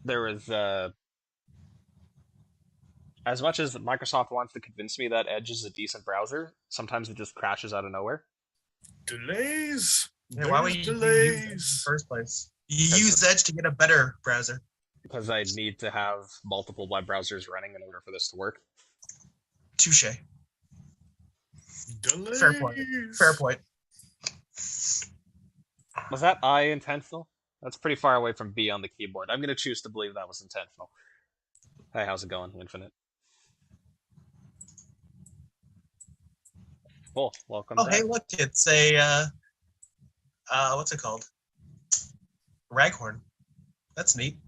there was as much as Microsoft wants to convince me that Edge is a decent browser, sometimes it just crashes out of nowhere. Delays. Yeah, why would you use Edge in the first place? You use Edge to get a better browser. Because I need to have multiple web browsers running in order for this to work. Touche. Delays. Fair point. Fair point. Was that I intentional? That's pretty far away from B on the keyboard. I'm going to choose to believe that was intentional. Hey, how's it going, Infinite? Cool. Welcome back. Hey, look, it's a what's it called? Raghorn. That's neat.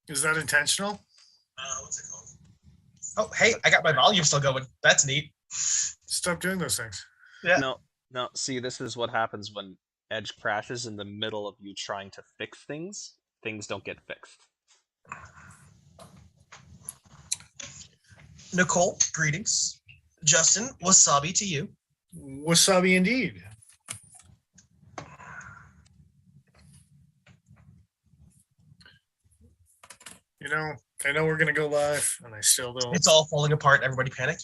Is that intentional? What's it called? Oh, hey, I got my volume still going. That's neat. Stop doing those things. Yeah. No. See, this is what happens when Edge crashes in the middle of you trying to fix things. Things don't get fixed. Nicole, greetings. Justin, wasabi to you. Wasabi indeed. I know we're gonna go live, and I still don't. It's all falling apart. Everybody panic.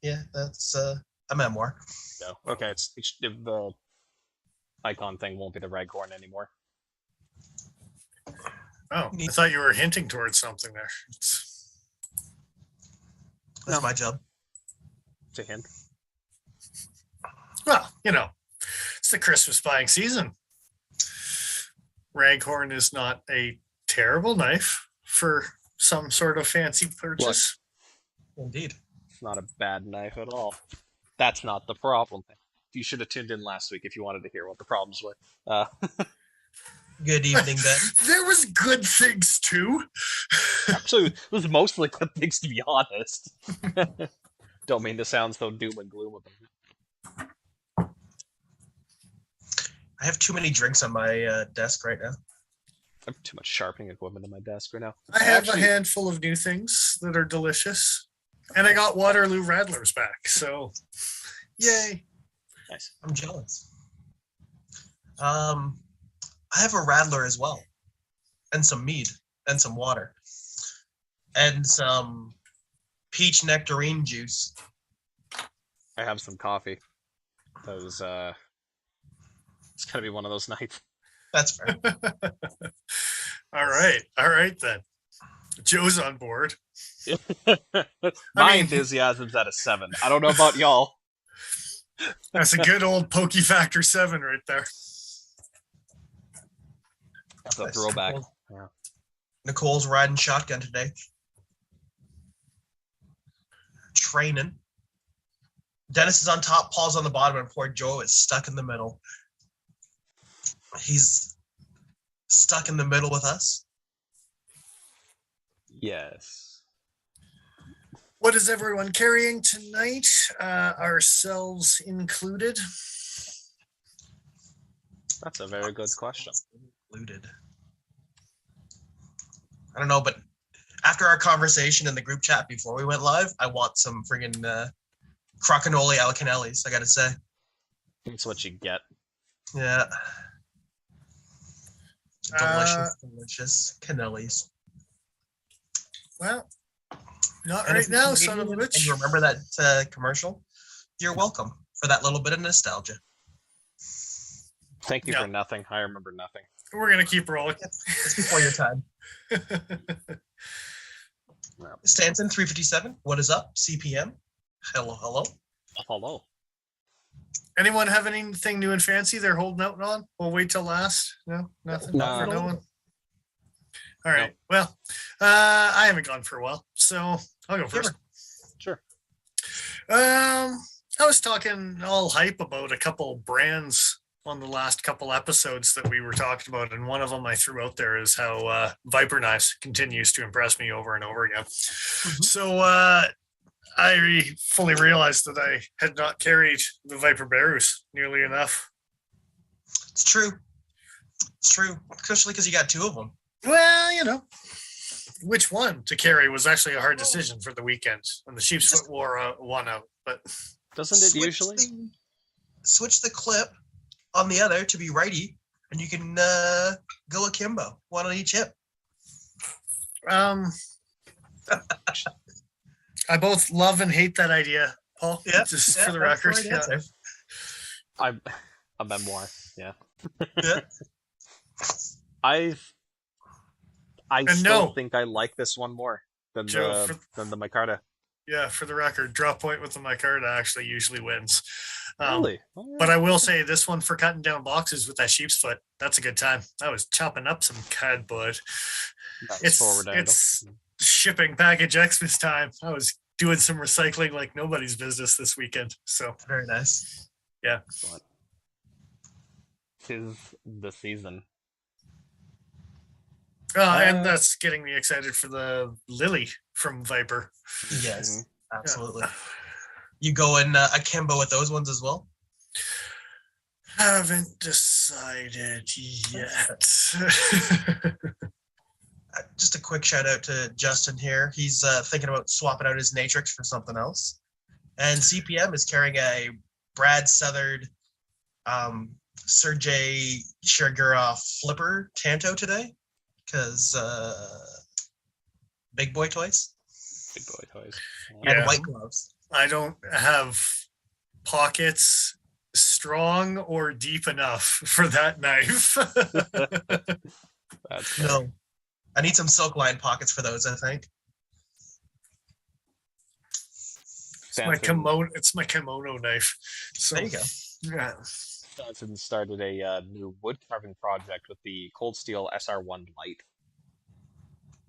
Yeah. That's a memoir. No. Okay. The icon thing won't be the Raghorn anymore. Oh, I thought you were hinting towards something there. That's my job. It's a hint. Well, it's the Christmas buying season. Raghorn is not a terrible knife for some sort of fancy purchase. Indeed. It's not a bad knife at all. That's not the problem. You should have tuned in last week if you wanted to hear what the problems were. Good evening, Ben. There was good things too. Actually, it was mostly good things, to be honest. Don't mean to sound so doom and gloom with them. I have too many drinks on my desk right now. I have too much sharpening equipment on my desk right now. I have a handful of new things that are delicious. And I got Waterloo Rattlers back, so yay. Nice. I'm jealous. I have a Rattler as well. And some mead. And some water. And some peach nectarine juice. I have some coffee. It's gonna be one of those nights. That's fair. All right then. Joe's on board. My enthusiasm's at a 7. I don't know about y'all. That's a good old Pokey Factor 7 right there. That's a throwback. Yeah. Nicole's riding shotgun today. Training. Dennis is on top, Paul's on the bottom, and poor Joe is stuck in the middle. He's stuck in the middle with us. Yes. What is everyone carrying tonight? Ourselves included? That's a very good question. Included. I don't know, but after our conversation in the group chat before we went live, I want some friggin' crocanoli alla cannellis, I gotta say. That's what you get. Yeah. Delicious cannellis. Well, not right now, son of a bitch. And you remember that commercial? You're welcome for that little bit of nostalgia. Thank you for nothing. I remember nothing. We're going to keep rolling. It's before your time. Stanton, 357. What is up? CPM. Hello. Anyone have anything new and fancy they're holding out on? We'll wait till last. No? Nothing? No. No one? All right. No. Well, I haven't gone for a while, so I'll go first. Sure. I was talking all hype about a couple brands on the last couple episodes that we were talking about, and one of them I threw out there is how Viper Knives continues to impress me over and over again. Mm-hmm. So I fully realized that I had not carried the Viper Barus nearly enough. It's true, especially because you got two of them. Well, which one to carry was actually a hard decision for the weekend, and the sheep's foot wore one out. But doesn't it usually switch the clip on the other to be righty, and you can go akimbo, one on each hip. I both love and hate that idea, Paul. Yeah, Just yeah, for the that's record. right Yeah. answer. A memoir. Yeah. Yeah. I And still no, think I like this one more than Joe, the Micarta. yeah, for the record, draw point with the micarta actually usually wins. Really? But I will say this one for cutting down boxes with that sheep's foot, that's a good time. I was chopping up some cardboard. That was forward angle. It's shipping package Xmas time. I was doing some recycling like nobody's business this weekend. So Very nice. yeah. Excellent. 'Tis the season. And that's getting me excited for the Lily from Viper. Yes, Mhm. absolutely. You going akimbo with those ones as well? Haven't decided yet. Just a quick shout out to Justin here. He's thinking about swapping out his Natrix for something else. And CPM is carrying a Brad Southard Sergey Shirgurov flipper Tanto today because big boy toys Big boy toys. Yeah. and white gloves. I don't have pockets strong or deep enough for that knife. That's No, I need some silk line pockets for those. I think. It's my kimono knife. So There you go. yeah. Johnson started a new wood carving project with the Cold Steel SR1 Light.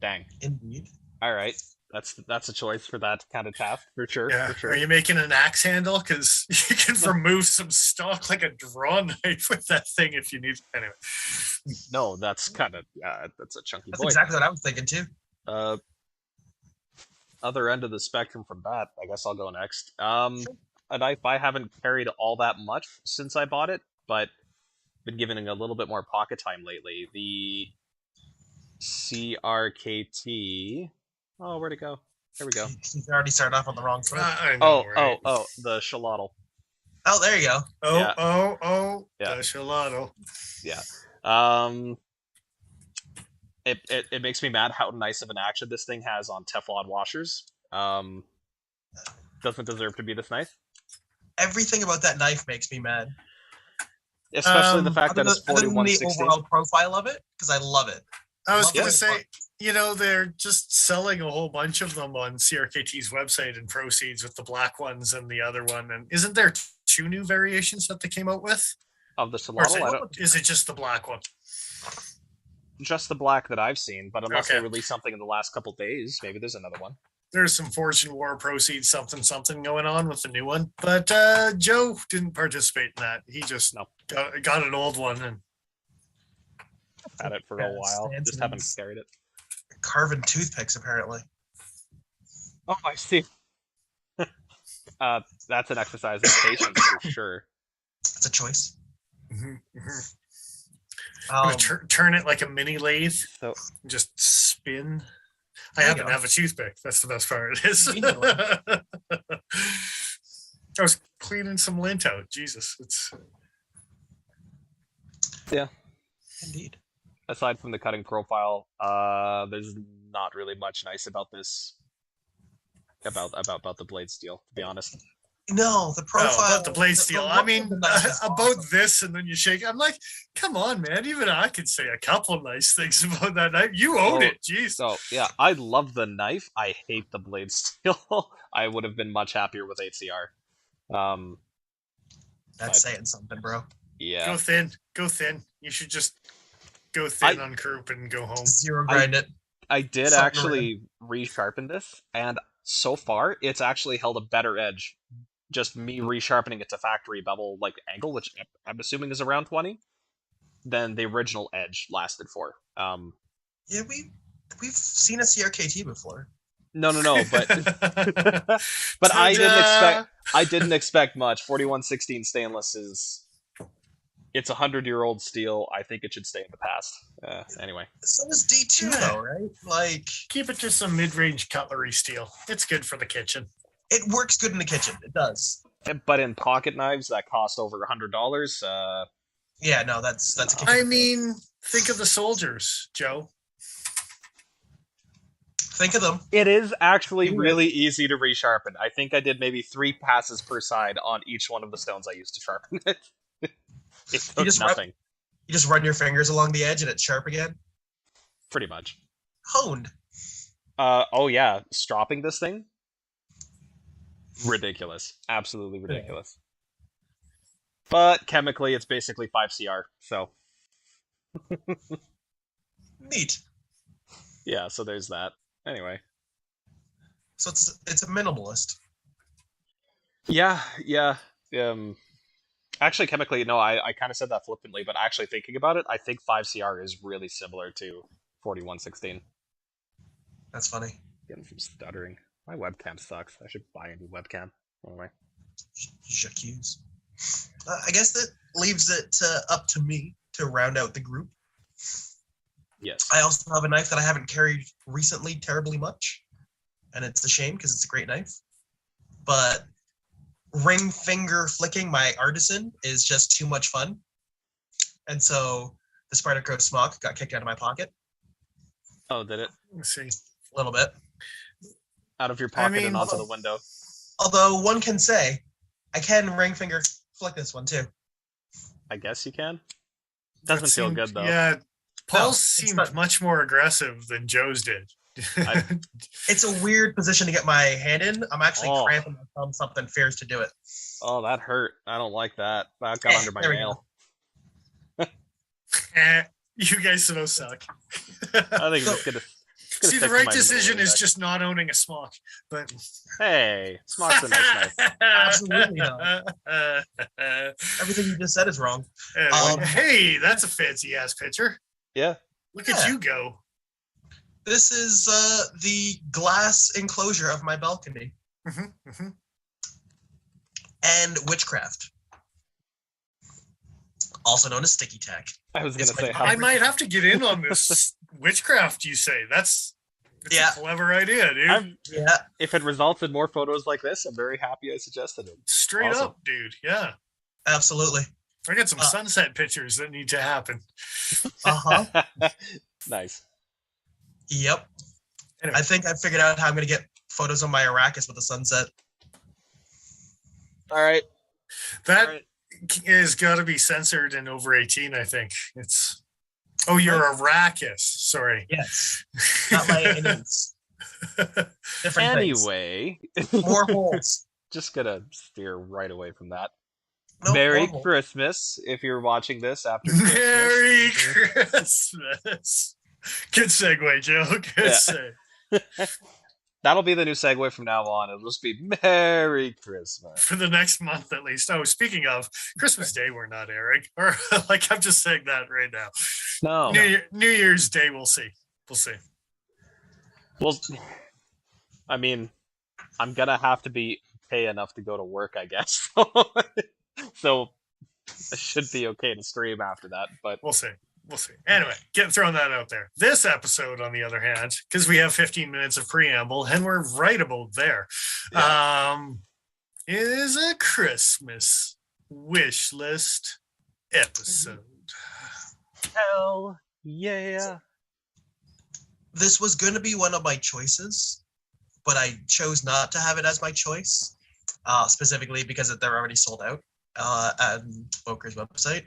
Dang. Indeed. All right, that's a choice for that kind of task for sure. Yeah. For sure. Are you making an axe handle? Because you can remove some stock like a draw knife with that thing if you need. Anyway. No, that's kind of that's a chunky That's boy. exactly what I was thinking too. Other end of the spectrum from that, I guess I'll go next. A knife I haven't carried all that much since I bought it, but been giving it a little bit more pocket time lately. The CRKT. Oh, where'd it go? There we go. He's already started off on the wrong foot. I know, right? The Shalotl. Oh, there you go. Yeah. The Shalotl. Yeah. It makes me mad how nice of an action this thing has on Teflon washers. Doesn't deserve to be this nice. Everything about that knife makes me mad. Especially the fact that it's Other than the 4116. overall profile of it, because I love it. I was Love going it. to say, they're just selling a whole bunch of them on CRKT's website and proceeds with the black ones and the other one. And isn't there two new variations that they came out with? Of the Or Shalotl, is it just the black one? just the black that I've seen, but unless Okay. they release something in the last couple days, maybe there's another one. There's some Fortune War proceeds, something going on with the new one. But Joe didn't participate in that. He just got an old one and Had it for Yeah, a while. stands Just in haven't these- carried it. Carving toothpicks, apparently. Oh, I see. That's an exercise in patience for sure. It's a choice. turn it like a mini lathe, So just spin. I There you happen go. to have a toothpick. That's the best part. It is. Conveniently. I was cleaning some lint out. Jesus, it's Indeed. aside from the cutting profile, there's not really much nice about this. About the blade steel, to be honest. No, the profile. about the blade steel. I look mean, of the knife is about awesome. this, and then you shake. I'm like, come on, man. Even I could say a couple nice things about that knife. You own Oh, it. Jeez. So yeah, I love the knife. I hate the blade steel. I would have been much happier with HCR. That's saying something, bro. Yeah. Go thin. Go thin. You should just go thin on croup and go home. Zero grind it. I did Something actually resharpen this, and so far it's actually held a better edge. Just me resharpening it to factory bevel like angle, which I'm assuming is around 20, than the original edge lasted for. Yeah, we've seen a CRKT before. No, but but I didn't expect much. 4116 stainless it's a 100-year-old steel. I think it should stay in the past. Anyway. So is D2 Yeah. though, right? Like Keep it to some mid-range cutlery steel. It's good for the kitchen. it works good in the kitchen. It does. But in pocket knives that cost over $100, Yeah, no, that's a kitchen. I mean, think of the soldiers, Joe. Think of them. It is actually Yeah. really easy to resharpen. I think I did maybe 3 passes per side on each one of the stones I used to sharpen it. It took nothing. You just run your fingers along the edge and it's sharp again. Pretty much. Honed. Oh yeah, stropping this thing? Ridiculous. Absolutely ridiculous. But chemically, it's basically 5 CR, so... Neat. Yeah, so there's that. Anyway. So it's a minimalist. Yeah. Actually, chemically, no, I kind of said that flippantly, but actually thinking about it, I think 5 CR is really similar to 4116. That's funny. Getting some stuttering. My webcam sucks. I should buy a new webcam. Anyway. J'accuse. I guess that leaves it up to me to round out the group. Yes. I also have a knife that I haven't carried recently terribly much, and it's a shame because it's a great knife. But ring finger flicking my artisan is just too much fun. And so the Spyderco smock got kicked out of my pocket. Oh, did it? Let's see. A little bit. Out of your pocket and onto the window. Although one can say, I can ring finger flick this one too. I guess you can. Doesn't feel good though. Yeah, Paul's No, seemed much more aggressive than Joe's did. It's a weird position to get my hand in. I'm actually cramping my thumb. Something fierce to do it. Oh, that hurt. I don't like that. That got under my nail. You guys so suck. I think it's gonna see, the right decision is just not owning a smock. But hey, smock's a nice knife. Absolutely not. Everything you just said is wrong. Hey, that's a fancy ass picture. Yeah. Look at you go. This is the glass enclosure of my balcony. And witchcraft. Also known as sticky tack. I was going to say, I might have to get in on this witchcraft you say. That's a clever idea, dude. If it results in more photos like this, I'm very happy I suggested it. Straight up, dude. Yeah. Absolutely. I got some sunset pictures that need to happen. Nice. Yep. Anyway. I think I figured out how I'm going to get photos on my Arrakis with the sunset. All right. That is got to be censored and over 18, I think. It's... Oh, you're Arrakis. Sorry. Yes. Not my innings. Different anyway. More holes. Just going to steer right away from that. Nope, Merry Christmas if you're watching this after Christmas. Merry Christmas. Good segue, Joe. Good segue. That'll be the new segue from now on. It'll just be Merry Christmas. For the next month, at least. Oh, speaking of, Christmas Day, we're not airing. Or, like, I'm just saying that right now. No. New Year's Day, we'll see. We'll see. Well, I mean, I'm going to have to be pay enough to go to work, I guess. So, it should be okay to stream after that, but... We'll see. We'll see. Anyway, throwing that out there. This episode, on the other hand, because we have 15 minutes of preamble, and we're right about there, is a Christmas wish list episode. Hell yeah. This was going to be one of my choices, but I chose not to have it as my choice, specifically because they're already sold out on Boker's website.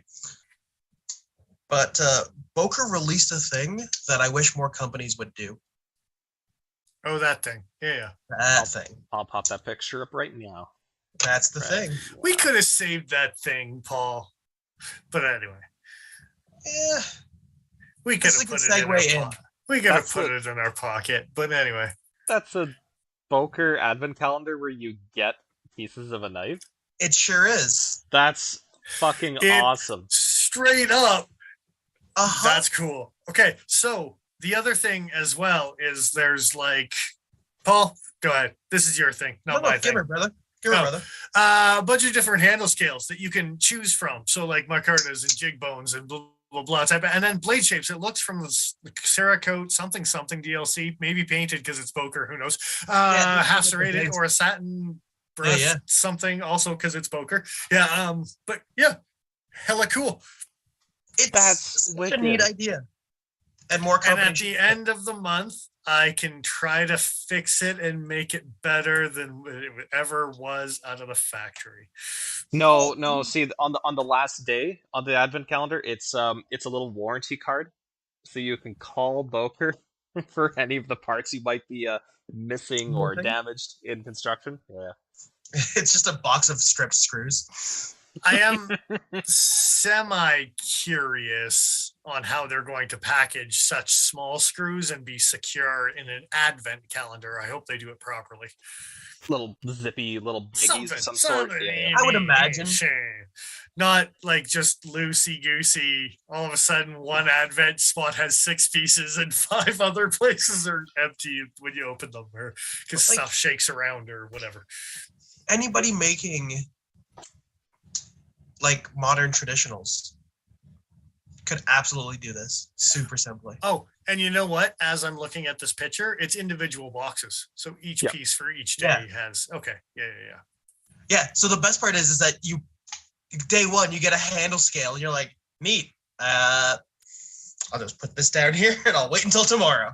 But Boker released a thing that I wish more companies would do. Oh, that thing. Yeah. That thing. I'll pop that picture up right now. That's the thing. We could have saved that thing, Paul. But anyway. Yeah. We could have put it in our pocket. We could have put it in our pocket. But anyway. That's a Boker advent calendar where you get pieces of a knife? It sure is. That's fucking awesome. Straight up. That's cool. Okay, so the other thing as well is there's like, Paul, go ahead. This is your thing, not my thing. Give her, brother. Give her, brother. A bunch of different handle scales that you can choose from. So like micartas and jig bones and blah, blah, blah type of, and then blade shapes. It looks from the Cerakote something DLC, maybe painted because it's Boker, who knows. Half serrated or a satin breast something also because it's Boker. Yeah, but yeah, hella cool. That's such a neat idea. And more companies. And at the end of the month, I can try to fix it and make it better than it ever was out of the factory. No. See, on the last day on the advent calendar, it's a little warranty card, so you can call Boker for any of the parts you might be missing or damaged in construction. Yeah. It's just a box of stripped screws. I am semi-curious on how they're going to package such small screws and be secure in an advent calendar. I hope they do it properly. Little zippy little biggies of some sort. Yeah. I would imagine. Not like just loosey-goosey. All of a sudden, one advent spot has 6 pieces and 5 other places are empty when you open them, or because stuff shakes around or whatever. Anybody making like modern traditionals could absolutely do this super simply. Oh, and you know what? As I'm looking at this picture, it's individual boxes. So each piece for each day has, okay. Yeah. So the best part is that you, day one, you get a handle scale and you're like, neat. I'll just put this down here and I'll wait until tomorrow.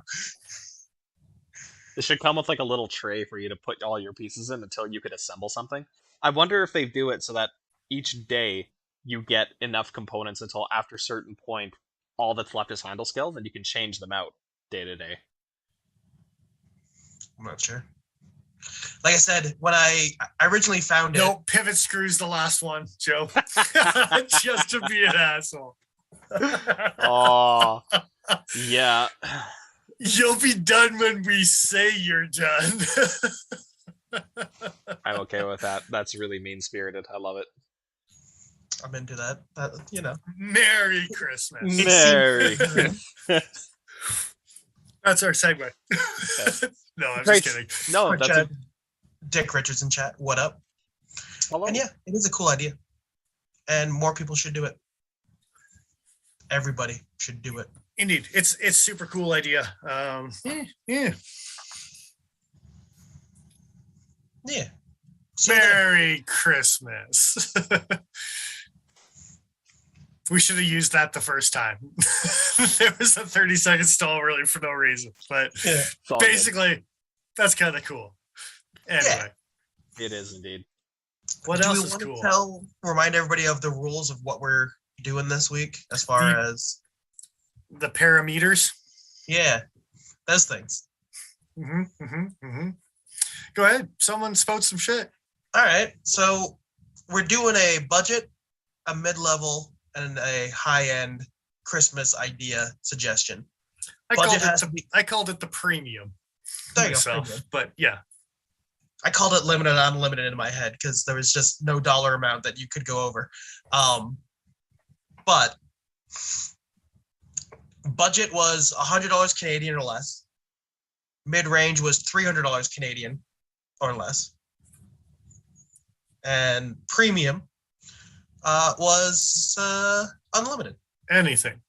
This should come with like a little tray for you to put all your pieces in until you could assemble something. I wonder if they do it so that each day you get enough components until after a certain point, all that's left is handle scales, and you can change them out day to day. I'm not sure. Like I said, when I originally found it, pivot screws the last one, Joe. Just to be an asshole. Oh, yeah. You'll be done when we say you're done. I'm okay with that. That's really mean-spirited. I love it. I'm into that. Merry Christmas. Merry Christmas. That's our segue. No, I'm just kidding. No, that's Dick Richards in chat. What up? Hello. And yeah, it is a cool idea. And more people should do it. Everybody should do it. Indeed. It's super cool idea. Yeah. Merry Christmas. We should have used that the first time. There was a 30-second stall really for no reason. But basically, that's kind of cool. Anyway. Yeah. It is indeed. What else is cool? Remind everybody of the rules of what we're doing this week as far as the parameters. Yeah, those things. Go ahead. Someone spoke some shit. All right. So we're doing a budget, a mid-level, and a high-end Christmas idea suggestion. I called it the premium. There myself, you go. But yeah. I called it limited and unlimited in my head because there was just no dollar amount that you could go over. But budget was $100 Canadian or less. Mid-range was $300 Canadian or less. And premium was unlimited. Anything.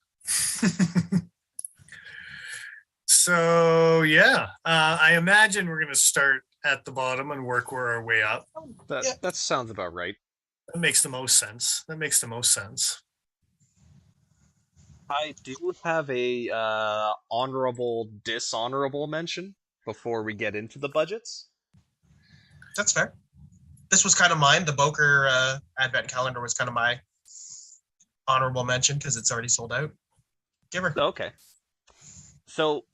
So yeah, I imagine we're going to start at the bottom and work our way up. That sounds about right. That makes the most sense. I do have a honorable, dishonorable mention before we get into the budgets. That's fair. This was kind of mine. The Boker Advent Calendar was kind of my honorable mention because it's already sold out. Give her. Okay. So,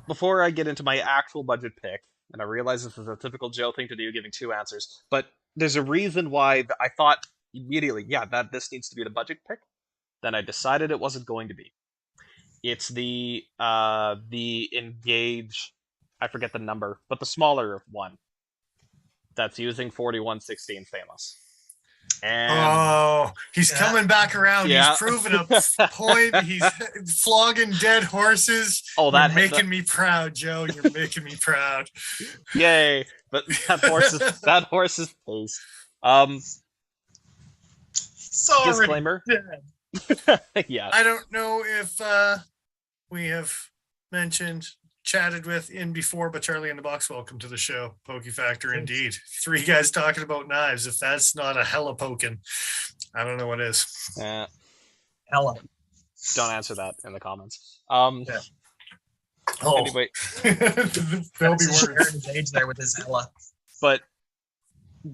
before I get into my actual budget pick, and I realize this is a typical Joe thing to do, giving 2 answers, but there's a reason why I thought immediately, that this needs to be the budget pick. Then I decided it wasn't going to be. It's the Engage, I forget the number, but the smaller one that's using 4116 stainless. And he's coming back around. Yeah. He's proving a point. He's flogging dead horses. Oh, You're making me proud, Joe. You're making me proud. Yay! But that horse is pleased. Sorry. Disclaimer. Yeah. I don't know if we have chatted with in before, but Charlie in the Box, welcome to the show. Pokey Factor, indeed. 3 guys talking about knives. If that's not a hella poking, I don't know what is. Hella. Don't answer that in the comments. Oh, Anyway, there'll be Sharing worse. his age there with his Ella. but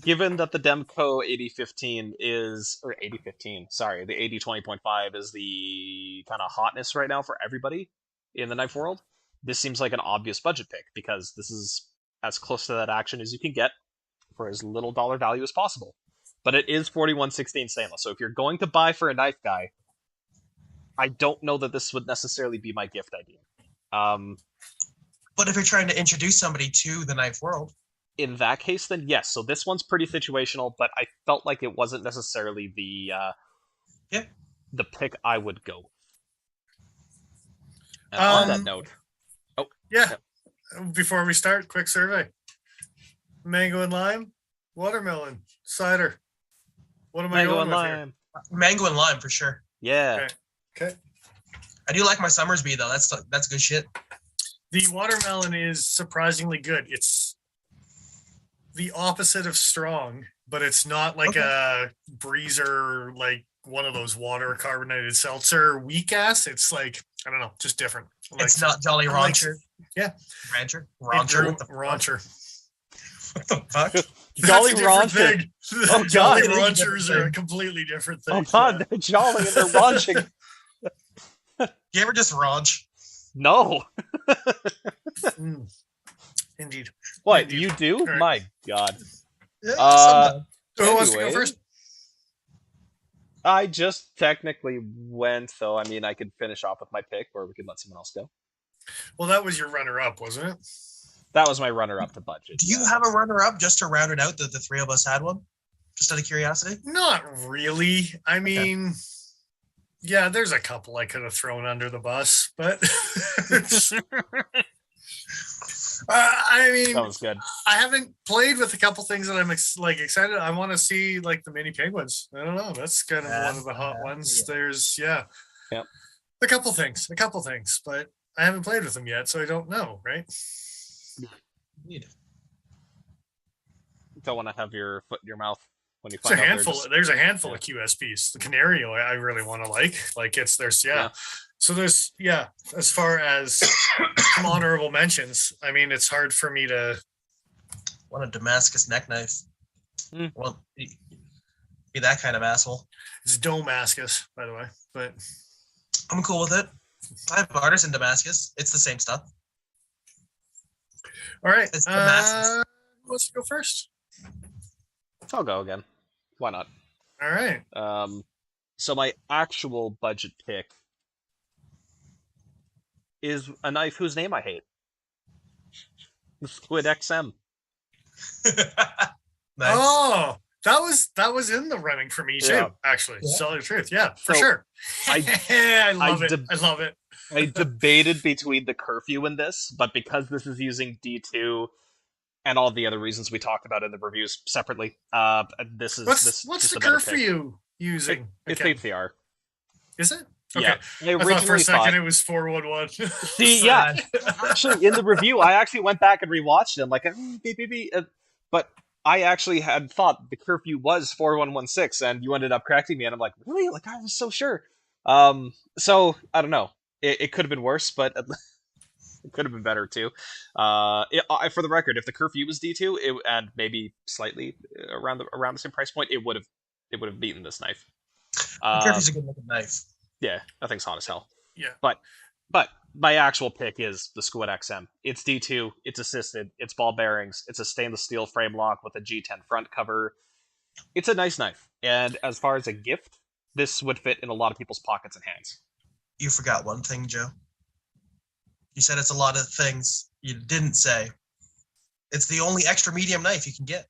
given that the Demco 8015 is, or 8015, sorry, the 8020.5 is the kind of hotness right now for everybody in the knife world, this seems like an obvious budget pick because this is as close to that action as you can get for as little dollar value as possible. But it is 4116 stainless, so if you're going to buy for a knife guy, I don't know that this would necessarily be my gift idea. But if you're trying to introduce somebody to the knife world, In that case, then yes. So this one's pretty situational, but I felt like it wasn't necessarily the pick I would go with. And on that note, Yeah. Before we start, quick survey: mango and lime, watermelon, cider. What am I mango going and with here? lime. mango and lime for sure. Yeah. Okay. I do like my Summersby though. That's good shit. The watermelon is surprisingly good. It's the opposite of strong, but it's not like a breezer, like one of those water carbonated seltzer weak ass. It's like, I don't know, just different. It's not Jolly Rancher. Yeah. Rancher. Rancher. What the fuck? Jolly That's a different Rancher. thing. Oh, Jolly God. Ranchers are a completely different thing. Oh god, they're jolly and they're launching. You ever just ranch? No. Mm. Indeed. What, Indeed. you do? Correct. My god. Yeah, Uh, Who wants to go Anyway. first? I just technically went, so I mean I could finish off with my pick, or we could let someone else go. Well, that was your runner-up, wasn't it? That was my runner-up to budget. Do you have a runner-up just to round it out that the three of us had one? Just out of curiosity? Not really. I mean, yeah, there's a couple I could have thrown under the bus, but I mean, That was good. I haven't played with a couple things that I'm excited. I want to see like the mini penguins. I don't know. That's kind of one of the hot ones. Yeah. There's Yep. a couple things, but I haven't played with them yet, so I don't know. Right? Indeed. Don't want to have your foot in your mouth when you It's a find out they're handful. just- There's a handful of QSPs. The Canario, I really want to like. Yeah. So there's as far as some honorable mentions, I mean, it's hard for me to. Want a Damascus neck knife. Hmm. Well, be that kind of asshole. It's Damascus, by the way, but I'm cool with it. I have artists in Damascus. It's the same stuff. all right. It's Damascus. Who wants to go first? I'll go again. Why not? All right. So my actual budget pick is a knife whose name I hate. The Squid XM. Nice. Oh, that was in the running for me too. Yeah. Actually, Yeah. to tell you the truth, yeah, for So, sure. I- I love it. deb- I love it. I debated between the curfew and this, but because this is using D2 and all the other reasons we talked about in the reviews separately, this is What's just the a better curve for pick. you using? It's Okay. HCR. Is it? Okay. Yeah. I I thought for originally a second thought. it was 411. See, yeah. Actually, in the review, I actually went back and rewatched it. I'm like, beep, beep, beep. But I actually had thought the curfew was 4116, and you ended up correcting me, and I'm like, really? Like, I was so sure. So I don't know. It could have been worse, but it could have been better too. For the record, if the curfew was D2 and maybe slightly around the same price point, it would have beaten this knife. Curfew's a good looking knife. Yeah, that thing's hot as hell. Yeah. But my actual pick is the Squid XM. It's D2, it's assisted, it's ball bearings, it's a stainless steel frame lock with a G10 front cover. It's a nice knife. And as far as a gift, this would fit in a lot of people's pockets and hands. You forgot one thing, Joe. You said it's a lot of things. You didn't say it's the only extra medium knife you can get.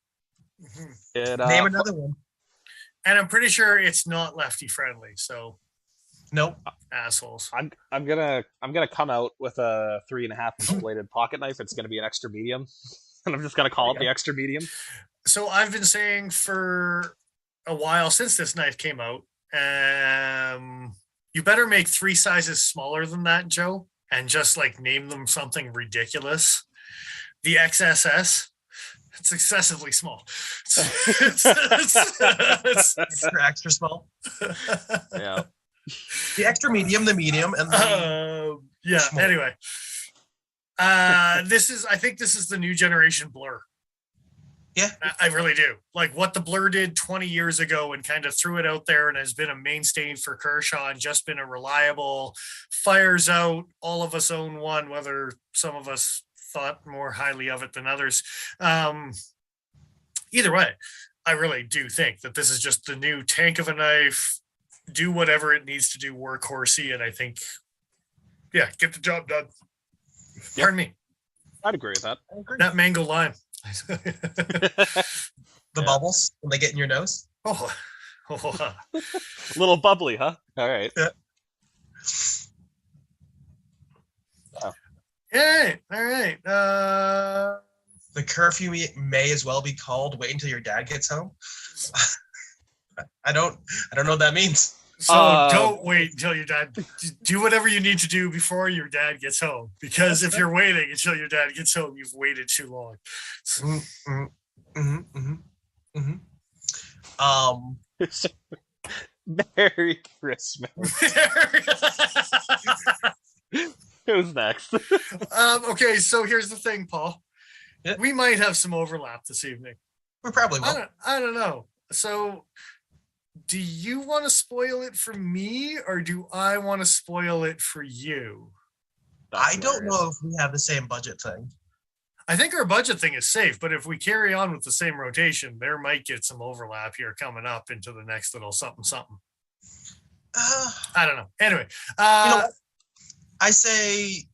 Mhm. It, Name another one. And I'm pretty sure it's not lefty friendly. So Nope. assholes. I'm gonna come out with a 3.5 inch bladed pocket knife. It's gonna be an extra medium, and I'm just gonna call it the extra medium. So I've been saying for a while since this knife came out, you better make 3 sizes smaller than that, Joe, and just like name them something ridiculous. The XSS, it's excessively small. Extra small. Yeah. The extra medium, the medium, and the Yeah. Small. Anyway, I think this is the new generation Blur. Yeah. I really do. Like what the Blur did 20 years ago and kind of threw it out there and has been a mainstay for Kershaw and just been a reliable, fires out, all of us own one, whether some of us thought more highly of it than others. Either way, I really do think that this is just the new tank of a knife, do whatever it needs to do, workhorsey, and I think, yeah, get the job done. Yep. Pardon me. I'd agree with that. That mango lime. The bubbles when they get in your nose. Oh. Little bubbly, huh? All right. Yeah. Oh. Yeah. All right. The curfew may as well be called "Wait until your dad gets home." I don't know what that means. So don't wait until your dad. Do whatever you need to do before your dad gets home. Because if you're waiting until your dad gets home, you've waited too long. Merry Christmas. Who's next? Okay, so here's the thing, Paul. Yeah. We might have some overlap this evening. We probably will. I don't know. So do you want to spoil it for me or do I want to spoil it for you? I don't know if we have the same budget thing. I think our budget thing is safe, but if we carry on with the same rotation, there might get some overlap here coming up into the next little something. I don't know. Anyway, you know what? I say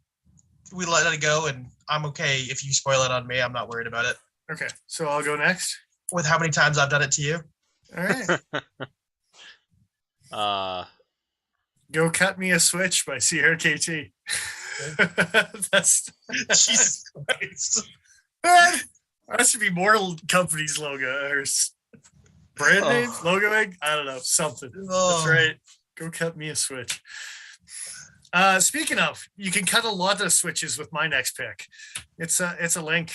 we let it go, and I'm okay if you spoil it on me. I'm not worried about it. Okay, so I'll go next. With how many times I've done it to you. All right. Go Cut Me a Switch by Sierra KT. That's Jesus Christ. That should be more company's logo or brand name, logoing. I don't know, something. That's right. Go cut me a switch. Speaking of, you can cut a lot of switches with my next pick. It's a link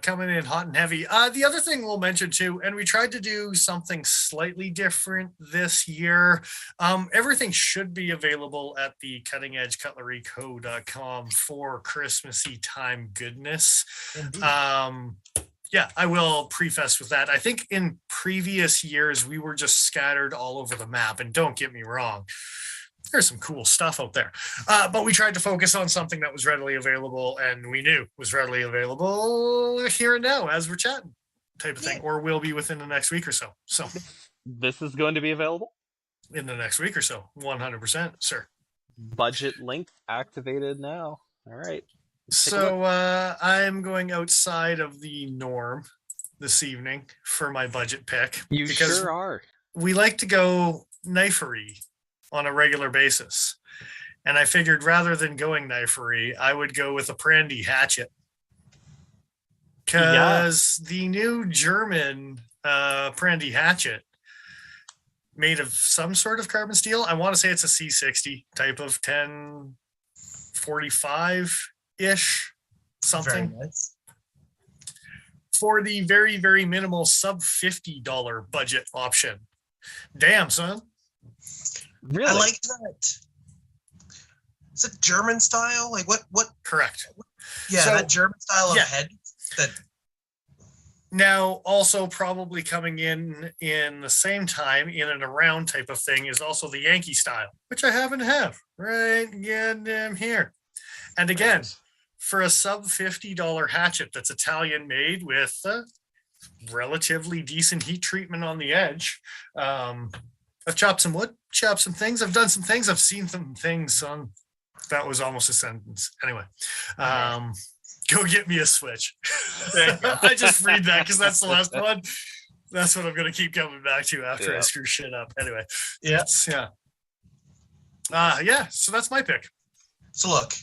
coming in hot and heavy. The other thing we'll mention too, and we tried to do something slightly different this year. Everything should be available at the cuttingedgecutleryco.com for Christmassy time goodness. Yeah, I will preface with that. I think in previous years, we were just scattered all over the map, and don't get me wrong. There's some cool stuff out there. But we tried to focus on something that was readily available and we knew was readily available here and now as we're chatting type of thing, or will be within the next week or so. So this is going to be available in the next week or so. 100%, sir. Budget link activated now. All right. So I'm going outside of the norm this evening for my budget pick. You sure are. We like to go knifery on a regular basis. And I figured rather than going knifery, I would go with a Prandy hatchet. Because the new German Prandy hatchet made of some sort of carbon steel. I want to say it's a C60 type of 1045-ish something. Very nice. For the very, very minimal sub $50 budget option. Damn, son. Really? I like that. Is it German style? Like what? Correct. Yeah, so, that German style of head. That now also probably coming in the same time in and around type of thing is also the Yankee style, which I happen to have right goddamn here. And again, for a sub $50 hatchet that's Italian made with relatively decent heat treatment on the edge. I've chopped some wood, chopped some things. I've done some things. I've seen some things on. That was almost a sentence. Anyway, go get me a switch. I just read that because that's the last one. That's what I'm going to keep coming back to after I screw shit up. Anyway. Yeah. So that's my pick. So look,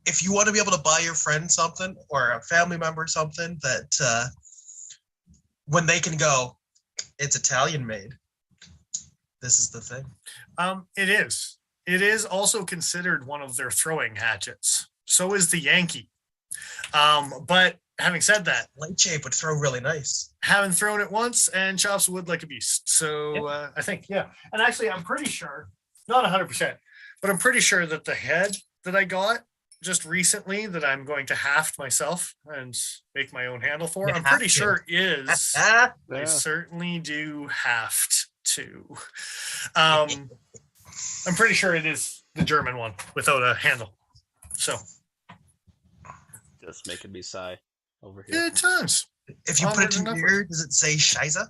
if you want to be able to buy your friend something or a family member something that when they can go, it's Italian made. This is the thing. It is. It is also considered one of their throwing hatchets. So is the Yankee. But having said that, light shape would throw really nice. Haven't thrown it once and chops wood like a beast. So I think, and actually I'm pretty sure, not 100%, but I'm pretty sure that the head that I got just recently that I'm going to haft myself and make my own handle for. You I'm have pretty to. sure is. Ah, I Yeah. certainly do haft to. I'm pretty sure it is the German one without a handle. So Just making me sigh over here. good times. if you put Onward it to and your upward. ear, does it say Scheiße?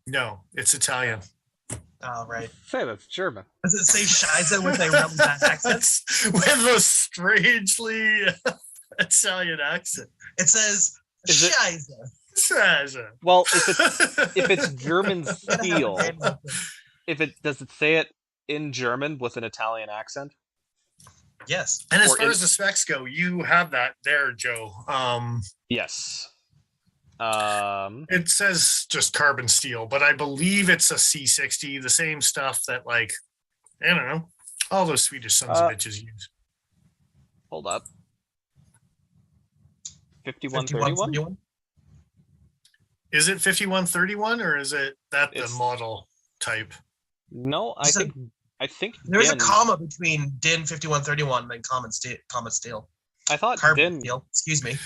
No, it's Italian. Oh, right. Say that's German. Does it say Scheiße with a really bad accent? With a strangely Italian accent. It says Is it- Scheiße. Well, if it's German You gotta have a steel, handle thing. does it say it in German with an Italian accent? Yes. And as Or far in- as the specs go, you have that there, Joe. Yes. It says just carbon steel, but I believe it's a C60, the same stuff that, like, I don't know, all those Swedish sons of bitches use. Hold up. 5131? 5131? Is it 5131 or is it that the It's- model type? No, I So- think There's a Din- comma between DIN 5131 and Common Steel. I thought Carbon Din steel. Excuse me.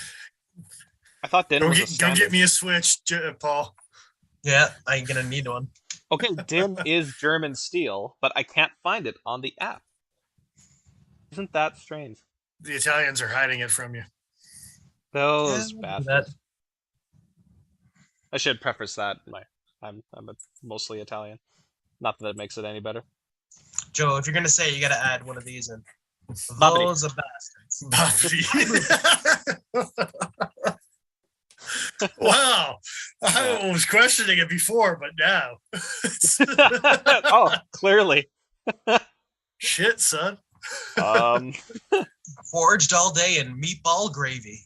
I thought Din Go was a get, go standard. get me a Switch, Paul. Yeah, I ain't gonna need one. Okay, Din is German steel, but I can't find it on the app. Isn't that strange? The Italians are hiding it from you. Those Yeah, bastards. I should preface that. I'm mostly Italian. Not that it makes it any better. Joe, if you're gonna say it, you gotta add one of these in. Bobbity. Those are bastards. Wow. I was questioning it before, but now. Oh, clearly. Shit, son. Forged all day in meatball gravy.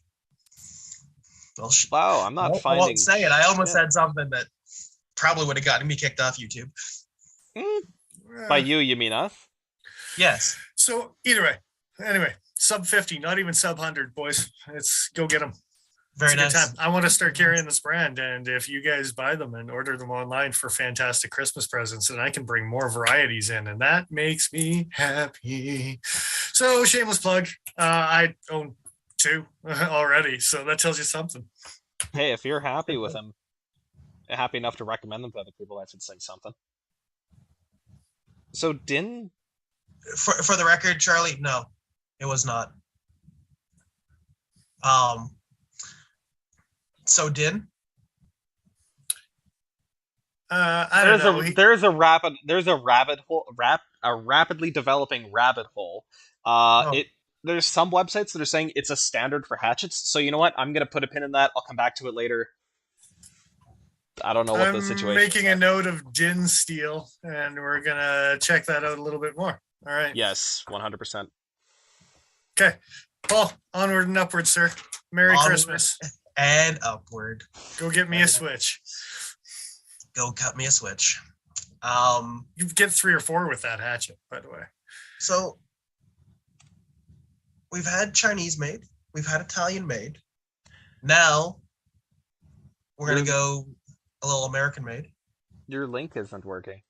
Well, Wow, I'm not I finding. won't say it. I almost shit. said something that probably would have gotten me kicked off YouTube. By you mean us? Yes. So either way, anyway, sub 50, not even sub 100, boys. Let's go get them. Very It's a nice. good time. I want to start carrying this brand, and if you guys buy them and order them online for fantastic Christmas presents, then I can bring more varieties in, and that makes me happy. So shameless plug. I own 2 already, so that tells you something. Hey, if you're happy with them, happy enough to recommend them to other people, that should say something. So Din, For the record, Charlie, no, it was not. So Din, I don't know. there's a rapidly developing rabbit hole. There's some websites that are saying it's a standard for hatchets. So you know what? I'm gonna put a pin in that. I'll come back to it later. I don't know what the situation I'm making is. a note of Din Steel, and we're gonna check that out a little bit more. All right. Yes, 100%. Okay. Paul, onward and upward, sir. Merry Onward. Christmas. and upward. Go get me a Switch. Go cut me a Switch. You get 3 or 4 with that hatchet, by the way. So we've had Chinese made, we've had Italian made. Now we're gonna go a little American made. Your link isn't working.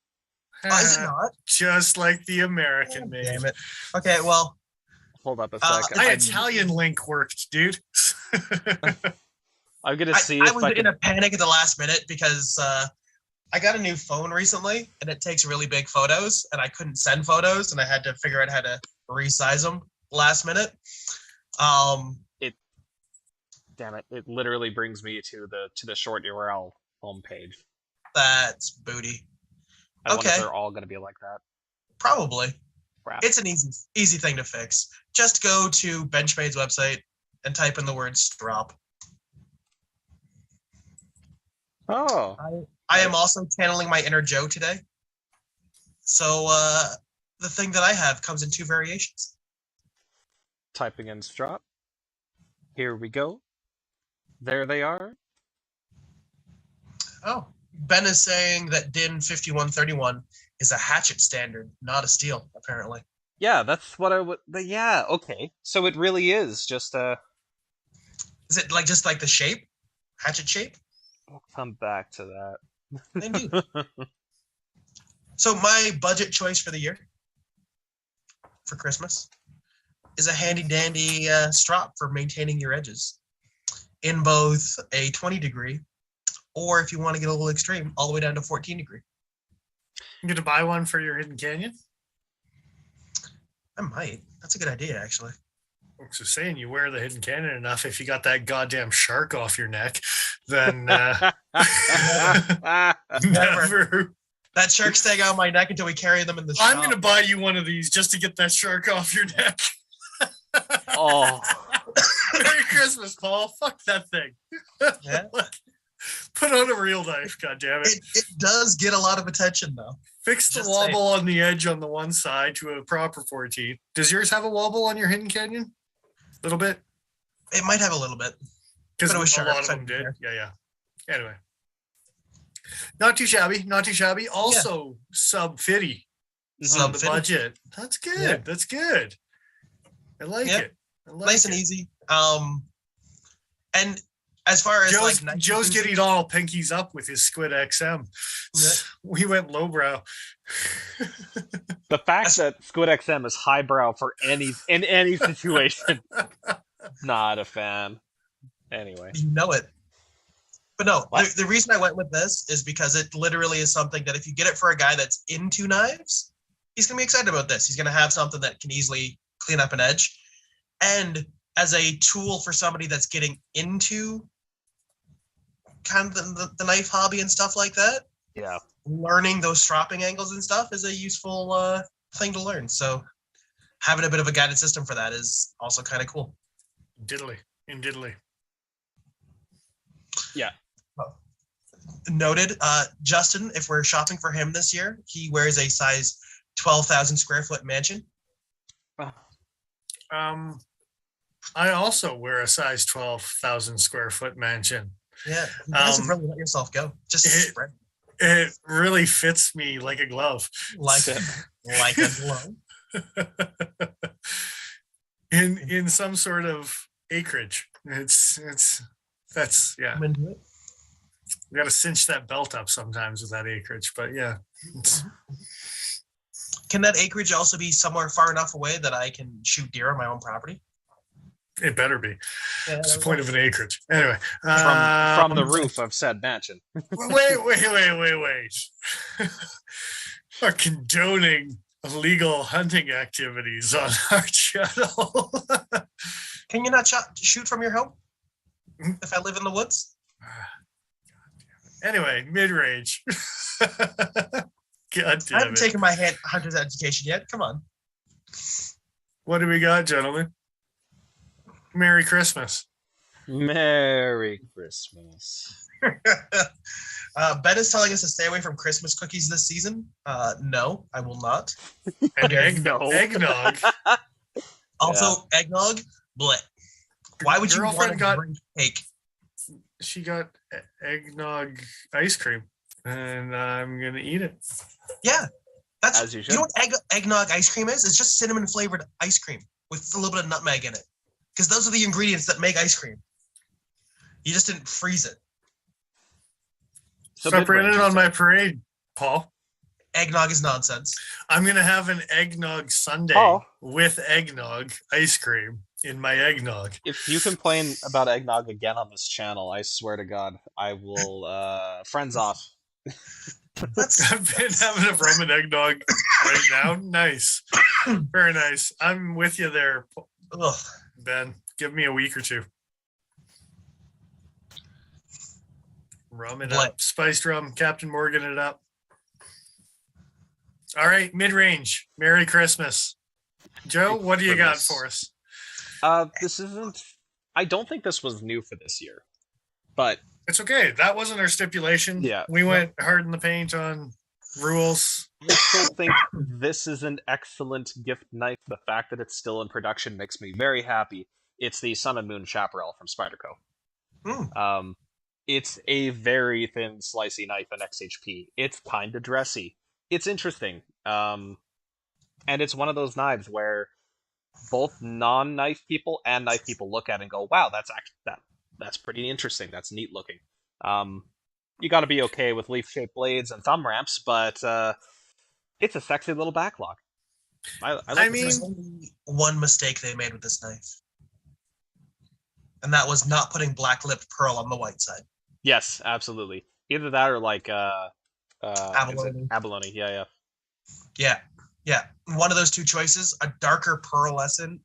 Oh, is it not? Just like the American made. Damn it. Okay, well, Hold up a Uh, sec. My Italian link worked, dude. I'm gonna see I if was I in can. a panic at the last minute because I got a new phone recently and it takes really big photos and I couldn't send photos and I had to figure out how to resize them last minute. Damn it! It literally brings me to the short URL homepage. That's booty. I wonder if Okay. they're all gonna be like that. Probably. Crap. It's an easy thing to fix. Just go to Benchmade's website and type in the word strop. Oh, I am also channeling my inner Joe today. So the thing that I have comes in 2 variations. typing in strop. Here we go. There they are. Oh, Ben is saying that DIN 5131 is a hatchet standard, not a steel, apparently. Yeah, that's what I would. Yeah, okay. So it really is just a. Is it like just like the shape? Hatchet shape? We'll come back to that. Indeed. So my budget choice for the year for Christmas is a handy dandy strop for maintaining your edges in both a 20 degree, or if you want to get a little extreme, all the way down to 14 degree. You get to buy one for your hidden canyon? I might. That's a good idea, actually. I'm just saying, you wear the hidden canyon enough, if you got that goddamn shark off your neck, then Never. never. That shark staying on my neck until we carry them in the shop. I'm going to buy you one of these just to get that shark off your neck. Oh. Merry Christmas, Paul. Fuck that thing. Yeah. Put on a real knife, goddammit. It does get a lot of attention, though. Fix the Just wobble on the edge on the one side to a proper 14. Does yours have a wobble on your hidden canyon? A little bit? It might have a little bit. Because But it was a sharp, lot of so I them didn't did. Yeah. Anyway. Not too shabby. Not too shabby. Also, sub 50 on Sub the 50. budget. That's good. Yeah. That's good. I like Yep. it. I like Nice it. and easy. And as far as Joe's getting all pinkies up with his Squid XM. Yeah. We went lowbrow. The fact that Squid XM is highbrow in any situation, not a fan. Anyway, you know it. But no, What? the reason I went with this is because it literally is something that if you get it for a guy that's into knives, he's going to be excited about this. He's going to have something that can easily clean up an edge. And as a tool for somebody that's getting into kind of the knife hobby and stuff like that, yeah. learning those stropping angles and stuff is a useful thing to learn. So having a bit of a guided system for that is also kind of cool. Diddly. In diddly. Yeah. Noted. Justin, if we're shopping for him this year, he wears a size 12,000 square foot mansion. I also wear a size 12,000 square foot mansion. Yeah, you guys have really let yourself go. Just spread It really fits me like a glove. like a glove. in some sort of acreage. That's yeah. I'm into it. We got to cinch that belt up sometimes with that acreage, but yeah. Can that acreage also be somewhere far enough away that I can shoot deer on my own property? It better be. Yeah, It's the point of an acreage. Anyway. From the roof of said mansion. Wait. Are condoning illegal hunting activities on our channel. Can you not shoot from your home if I live in the woods? Anyway, mid-range. God I damn haven't it. taken my hunter's education yet. Come on. What do we got, gentlemen? Merry Christmas. Merry Christmas. Ben is telling us to stay away from Christmas cookies this season. No, I will not. And No. eggnog. Also, eggnog, bleh. Why would you want Girlfriend to got- drink cake? She got eggnog ice cream, and I'm gonna eat it. Yeah, that's As you you know should. what eggnog ice cream is? It's just cinnamon flavored ice cream with a little bit of nutmeg in it. Because those are the ingredients that make ice cream. You just didn't freeze it. So Stop mid-range, running you on my said. parade, Paul. Eggnog is nonsense. I'm gonna have an eggnog sundae Oh. with eggnog ice cream in my eggnog. If you complain about eggnog again on this channel, I swear to God, I will friends off. That's I've been having a rum and eggnog right now. Nice, very nice. I'm with you there, ugh. Ben. Give me a week or two. Rum it What? up, spiced rum, Captain Morgan it up. All right, mid-range. Merry Christmas, Joe. What do you got Goodness. for us? This isn't. I don't think this was new for this year, but It's okay. That wasn't our stipulation. Yeah. We went hard in the paint on rules. I still think this is an excellent gift knife. The fact that it's still in production makes me very happy. It's the Sun and Moon Chaparral from Spyderco. It's a very thin, slicey knife in XHP. It's kind of dressy. It's interesting. And it's one of those knives where both non-knife people and knife people look at it and go, "Wow, that's pretty interesting. That's neat looking." You got to be okay with leaf-shaped blades and thumb ramps, but it's a sexy little backlog. I I like mean- There's only one mistake they made with this knife, and that was not putting black lipped pearl on the white side. yes, absolutely. Either that or like Abalone. abalone. Yeah. Yeah. One of those two choices, a darker pearlescent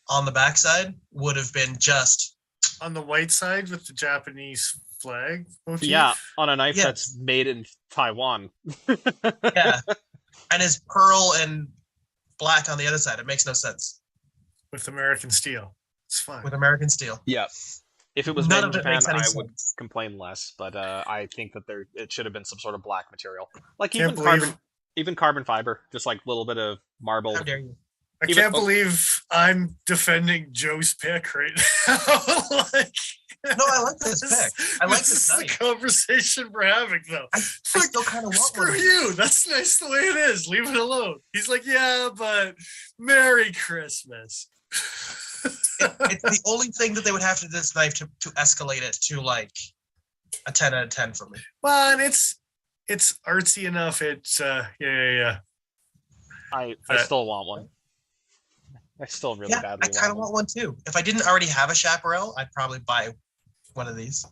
on the backside would have been just On the white side with the Japanese flag motif. Yeah, on a knife Yes. that's made in Taiwan. yeah, and his pearl and black on the other side. It makes no sense With American steel. It's fine. with American steel. Yeah. If it was None made in of it Japan, makes any I would sense. complain less. But I think that it should have been some sort of black material, like Can't even carbon fiber, just like a little bit of marble. How dare you? I even- can't believe I'm defending Joe's pick right now. Like, No, I like this pick. I like this this is the knife. conversation we're having, though. I still kind of want Screw one. you. That's nice the way it is. Leave it alone. He's like, yeah, but Merry Christmas. It's the only thing that they would have to do this knife to escalate it to like a 10 out of 10 for me. Well, and it's artsy enough. It's yeah. I Uh, still want one. I still really Yeah, badly I kind of want want one too. If I didn't already have a chaparral, I'd probably buy one of these.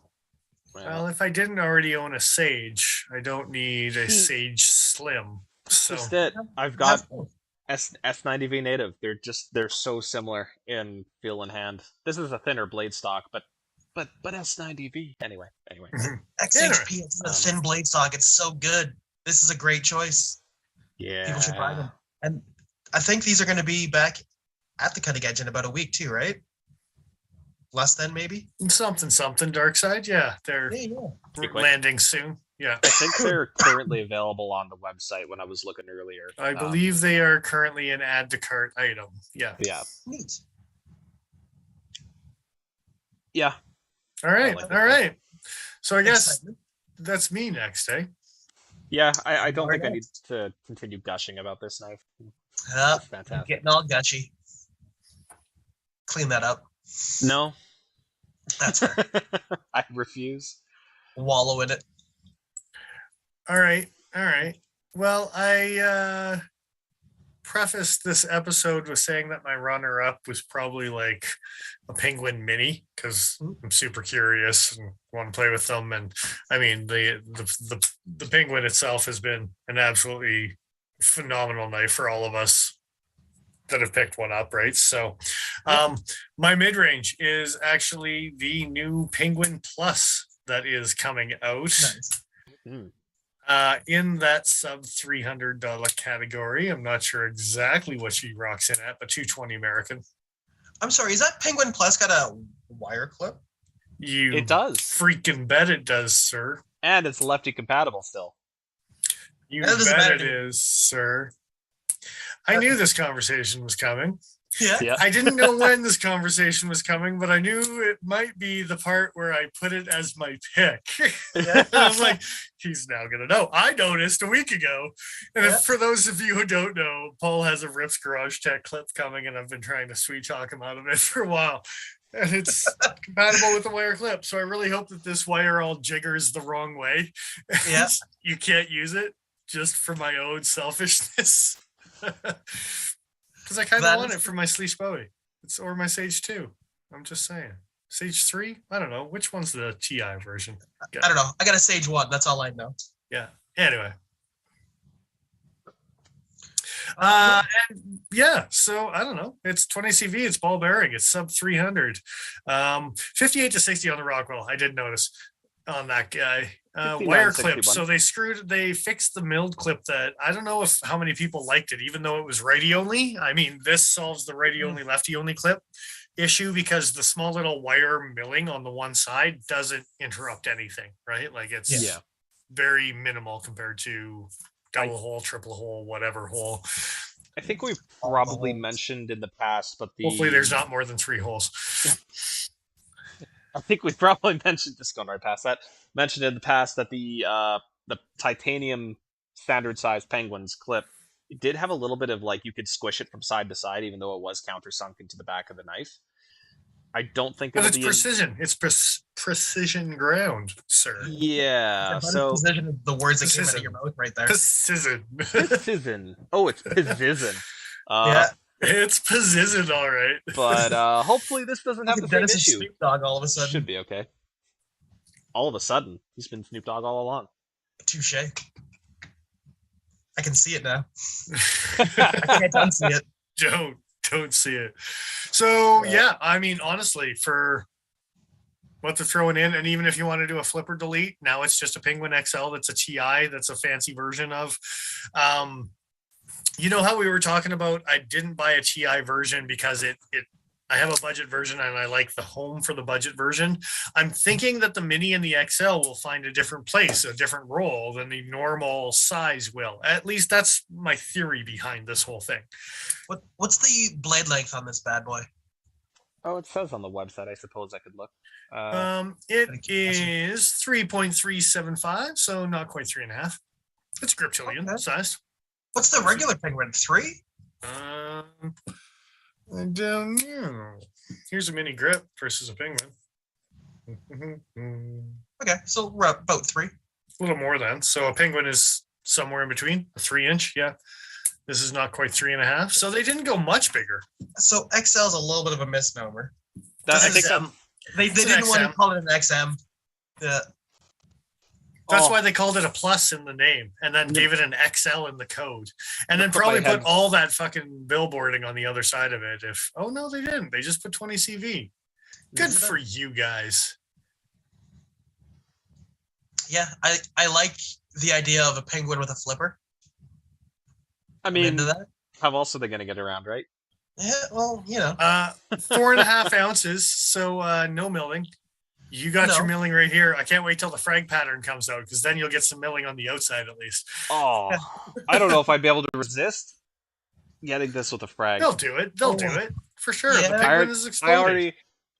one. Well, if I didn't already own a Sage, I don't need a Sage Slim. So Just it. I've got Have both. S90V native. They're so similar in feel and hand. This is a thinner blade stock, but S90V. Anyway. XHP, it's a thin blade stock. It's so good. This is a great choice. Yeah. People should buy them. And I think these are going to be back at the cutting edge in about a week too, right? Less than maybe. something Dark Side. Yeah, they're Yeah. Pretty quick. landing soon. Yeah. I think they're currently available on the website when I was looking earlier. I believe they are currently an add to cart item. Yeah. Yeah. Neat. Yeah. All right. like All it. right. So I guess Excitement. that's me next, eh? Yeah. I don't Very think I need to continue gushing about this knife. Yep. It's fantastic. Getting all gushy. Clean that up. No. That's fair. I refuse. Wallow in it. All right. Well, I prefaced this episode with saying that my runner up was probably like a Penguin Mini because I'm super curious and want to play with them. And I mean, the Penguin itself has been an absolutely phenomenal knife for all of us that have picked one up, right? So my mid-range is actually the new Penguin Plus that is coming out. Nice. Mm. In that sub $300 category. I'm not sure exactly what she rocks in at, but 220 American. I'm sorry, is that Penguin Plus got a wire clip? You It does. freaking bet it does, sir. And it's lefty compatible still. You That doesn't bet matter it to me. is, sir. I knew this conversation was coming. Yeah. Yeah. I didn't know when this conversation was coming, but I knew it might be the part where I put it as my pick. Yeah. I was like, he's now going to know. I noticed a week ago. And Yeah. for those of you who don't know, Paul has a Rips Garage Tech clip coming, and I've been trying to sweet talk him out of it for a while. And it's compatible with the wire clip. So I really hope that this wire all jiggers the wrong way. Yeah. You can't use it just for my own selfishness. Because I kind of That want is- it for my Sleesh Bowie. Or my Sage 2. I'm just saying. Sage 3? I don't know. Which one's the TI version? I don't know. I got a Sage 1. That's all I know. Yeah. Anyway. And yeah, so I don't know. It's 20 CV, it's ball bearing, it's sub 300. 58 to 60 on the Rockwell. I did notice on that guy. 59, Wire 61. clip. So they fixed the milled clip that I don't know if how many people liked it, even though it was righty only. I mean, this solves the righty only, lefty only clip issue because the small little wire milling on the one side doesn't interrupt anything, right? Like it's Yeah. very minimal compared to double hole, triple hole, whatever hole. I think we've probably mentioned in the past, but Hopefully there's not more than 3 holes. I think we've probably mentioned this going right past that. Mentioned in the past that the titanium standard size Penguins clip it did have a little bit of like you could squish it from side to side, even though it was countersunk into the back of the knife. I don't think But it'll it's be precision. It's precision ground, sir. Yeah. About as So precision of the words that came out of Precision. your mouth right there. Precision. precision. Oh, it's precision. Yeah. It's positioned all right. But hopefully this doesn't have the same Dennis is issue. Snoop Dogg all of a sudden. Should be okay. All of a sudden, he's been Snoop Dogg all along. Touche. I can see it now. I can't unsee it. Don't see it. So yeah, I mean, honestly, for what they're throwing in, and even if you want to do a flipper delete, now it's just a Penguin XL that's a TI, that's a fancy version of. You know how we were talking about, I didn't buy a TI version because I have a budget version and I like the home for the budget version. I'm thinking that the Mini and the XL will find a different place, a different role than the normal size will. At least that's my theory behind this whole thing. What's the blade length on this bad boy? Oh, it says on the website. I suppose I could look. It is 3.375, so not quite 3.5. It's griptilian size. What's the regular Penguin? 3? I don't know. Here's a mini grip versus a Penguin. Okay, so we're about 3. A little more then. So a Penguin is somewhere in between, a 3-inch. Yeah. This is not quite 3.5. So they didn't go much bigger. So XL is a little bit of a misnomer. I think they didn't want to call it an XM. That's why they called it a plus in the name and then gave it an XL in the code. And then probably put all that fucking billboarding on the other side of it. Oh, no, they didn't. They just put 20 CV. Good for you guys. Yeah, I like the idea of a Penguin with a flipper. I mean, how else are they going to get around, right? Yeah, well, 4.5 ounces, so no milling. You got your milling right here. I can't wait till the frag pattern comes out because then you'll get some milling on the outside at least. Oh, I don't know if I'd be able to resist getting this with a frag. They'll do it. They'll do it for sure. Yeah. The Penguin is exploding.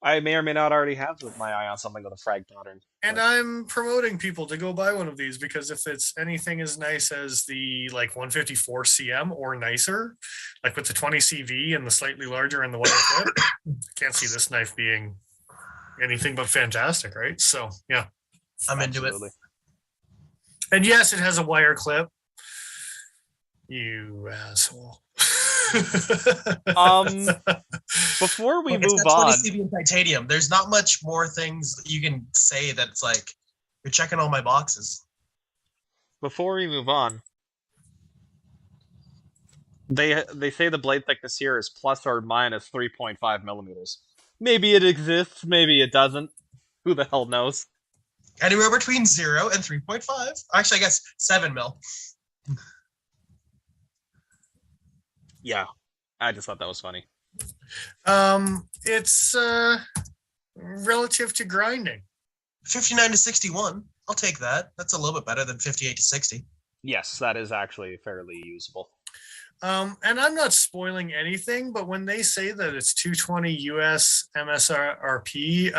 I may or may not already have my eye on something with a frag pattern. And I'm promoting people to go buy one of these because if it's anything as nice as the 154 CM or nicer, like with the 20 CV and the slightly larger and the wire clip, I can't see this knife being anything but fantastic, right? So yeah, I'm into it. And yes, it has a wire clip. You asshole. Before we move on, 20 on, CV in titanium. There's not much more things that you can say that's like you're checking all my boxes. Before we move on, they say the blade thickness here is plus or minus 3.5 millimeters. Maybe it exists, maybe it doesn't. Who the hell knows? Anywhere between 0 and 3.5. Actually, I guess 7 mil. Yeah, I just thought that was funny. It's relative to grinding. 59 to 61. I'll take that. That's a little bit better than 58 to 60. Yes, that is actually fairly usable. And I'm not spoiling anything, but when they say that it's 220 US MSRP,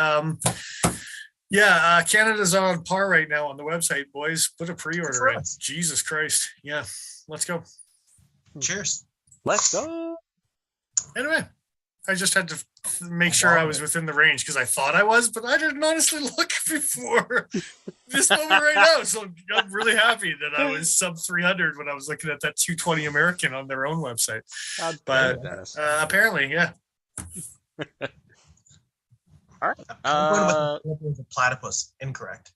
Canada's on par right now on the website, boys. Put a pre-order in. Jesus Christ. Yeah, let's go. Cheers. Let's go. Anyway, I just had to make sure I was within the range because I thought I was, but I didn't honestly look before this moment right now. So I'm really happy that I was sub 300 when I was looking at that 220 American on their own website. But apparently, yeah. All right. I'm going with a platypus. Incorrect.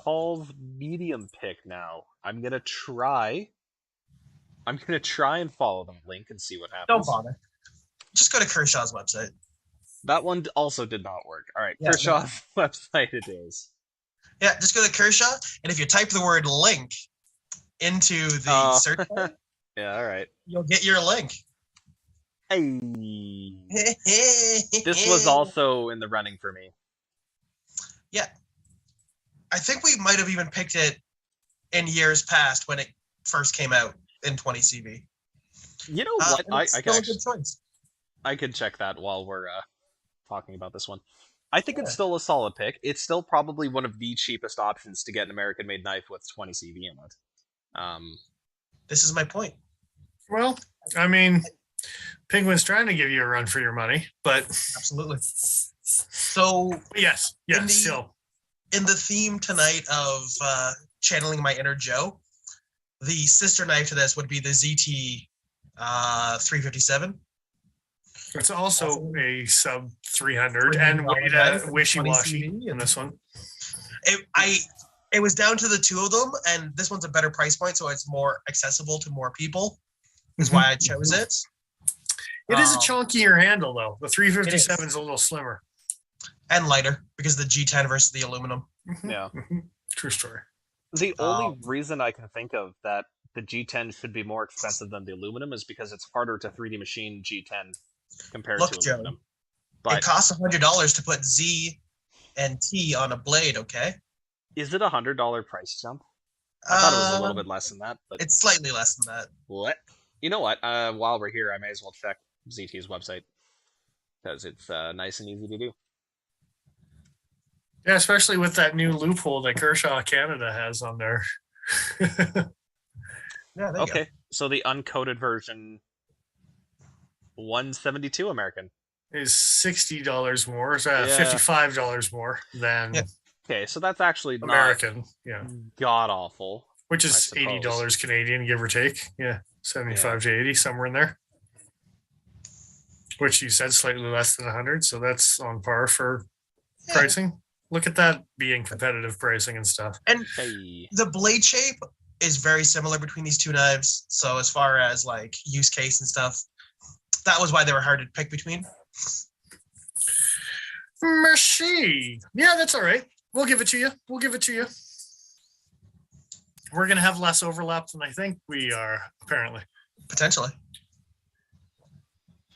Paul's medium pick now. I'm gonna try and follow the link and see what happens. Don't bother. Just go to Kershaw's website. That one also did not work. All right, yeah, Kershaw's website it is. Yeah, just go to Kershaw, and if you type the word link into the search bar, yeah, all right, you'll get your link. Hey. This was also in the running for me. Yeah. I think we might have even picked it in years past when it first came out in 20 CV. You know what? I could check that while we're talking about this one. I think it's still a solid pick. It's still probably one of the cheapest options to get an American-made knife with 20 CV in it. This is my point. Well, I mean, Penguin's trying to give you a run for your money, but absolutely. So yes, still in the theme tonight of channeling my inner Joe, the sister knife to this would be the ZT $357. It's also Also, a sub 300 and $300 wishy-washy 20 CV in this one. It was down to the two of them, and this one's a better price point, so it's more accessible to more people. Is why I chose it. It is a chunkier handle, though. The 357 It is a little slimmer. and lighter because of the G10 versus the aluminum. Yeah. True story. The only reason I can think of that the G10 should be more expensive than the aluminum is because it's harder to 3D machine G10 compared Look, to Joe, aluminum. it But costs $100 to put Z and T on a blade. Okay, is it $100 price jump? I thought it was a little bit less than that, but it's slightly less than that. what? You know what? While we're here, I may as well check ZT's website because it's nice and easy to do. Yeah, especially with that new loophole that Kershaw Canada has on there. Yeah, there you Okay, so the uncoated version, 172 American. Is $60 more, Yeah. $55 more than Yeah. Okay, so that's actually American. Yeah, not god awful. which I is suppose. $80 Canadian, give or take. Yeah, 75 to 80, somewhere in there. Which you said slightly less than 100, so that's on par for pricing. Look at that being competitive pricing and stuff. And Hey. the blade shape is very similar between these two knives. So as far as like use case and stuff, that was why they were hard to pick between. Merci. Yeah, that's all right. We'll give it to you. We're going to have less overlap than I think we are, apparently. Potentially.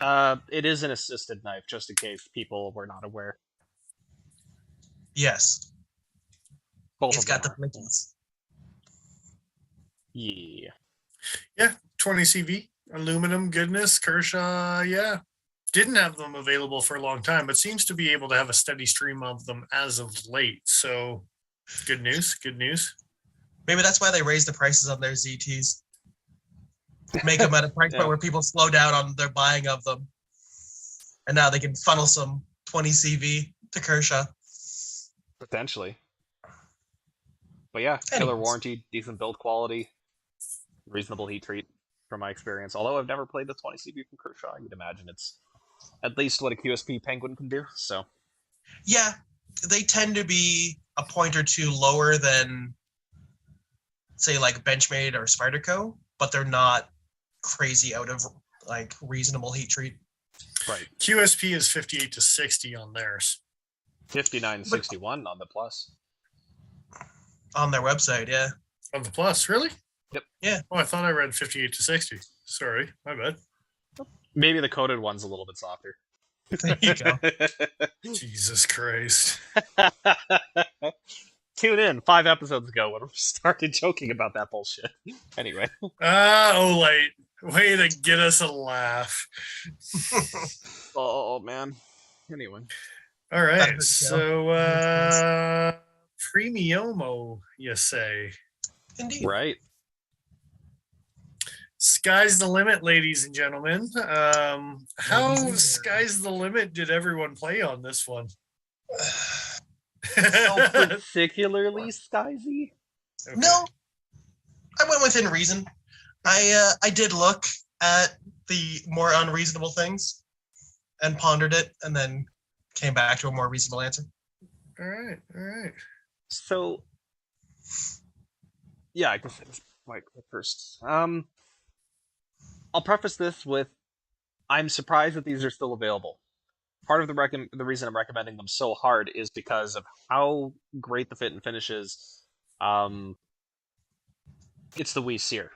It is an assisted knife, just in case people were not aware. Yes. Both It's of got them the are. blinkies. Yeah. Yeah, 20 CV, aluminum goodness, Kershaw, yeah. Didn't have them available for a long time, but seems to be able to have a steady stream of them as of late. So good news. Maybe that's why they raised the prices on their ZTs. Make them at a price point where people slow down on their buying of them. And now they can funnel some 20 CV to Kershaw. Potentially. But yeah, killer Anyways. warranty, decent build quality, reasonable heat treat from my experience. Although I've never played the 20 CV from Kershaw, you'd imagine it's at least what a QSP Penguin can do. So Yeah, they tend to be a point or two lower than, say, like Benchmade or Spyderco, but they're not crazy out of like reasonable heat treat. right, QSP is 58 to 60 on theirs. 59.61 on the Plus. On their website, yeah. On the Plus, really? Yep. Yeah. Oh, I thought I read 58 to 60. Sorry, my bad. Maybe the coated one's a little bit softer. There you go. Jesus Christ. Tune in 5 episodes ago when we started joking about that bullshit. Anyway. Olite. Way to get us a laugh. Oh, man. Anyway. All right. That's So, Premiumo, you say. Indeed. Right. Sky's the limit, ladies and gentlemen. How sky's the limit did everyone play on this one? Particularly Skyzy? Okay. No, I went within reason. I did look at the more unreasonable things and pondered it, and then came back to a more reasonable answer. All right. So, yeah, I guess it's like first. I'll preface this with, I'm surprised that these are still available. Part of the reason I'm recommending them so hard is because of how great the fit and finish is. It's the Wii Sear.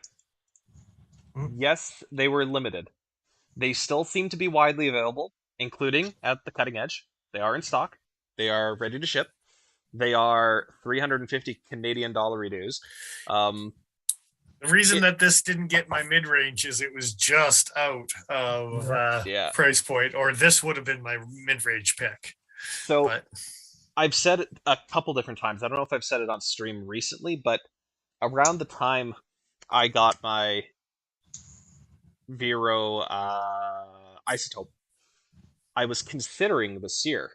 Yes, they were limited. They still seem to be widely available, including at the cutting edge. They are in stock. They are ready to ship. They are 350 Canadian dollar dues. The reason that this didn't get my mid-range is it was just out of price point, or this would have been my mid-range pick. So I've said it a couple different times. I don't know if I've said it on stream recently, but around the time I got my Vero Isotope, I was considering the Sear.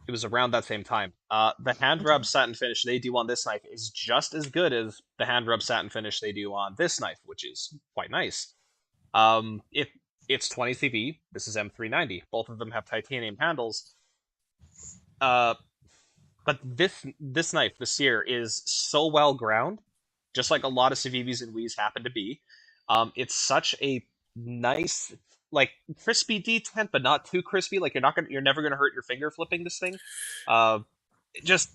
It was around that same time. The hand rub satin finish they do on this knife is just as good as the hand rub satin finish they do on this knife, which is quite nice. It's 20 CV. This is M390. Both of them have titanium handles. But this knife, the Sear, is so well ground, just like a lot of Civivs and Wiis happen to be. It's such a nice, like, crispy detent, but not too crispy. Like you're never gonna hurt your finger flipping this thing. Just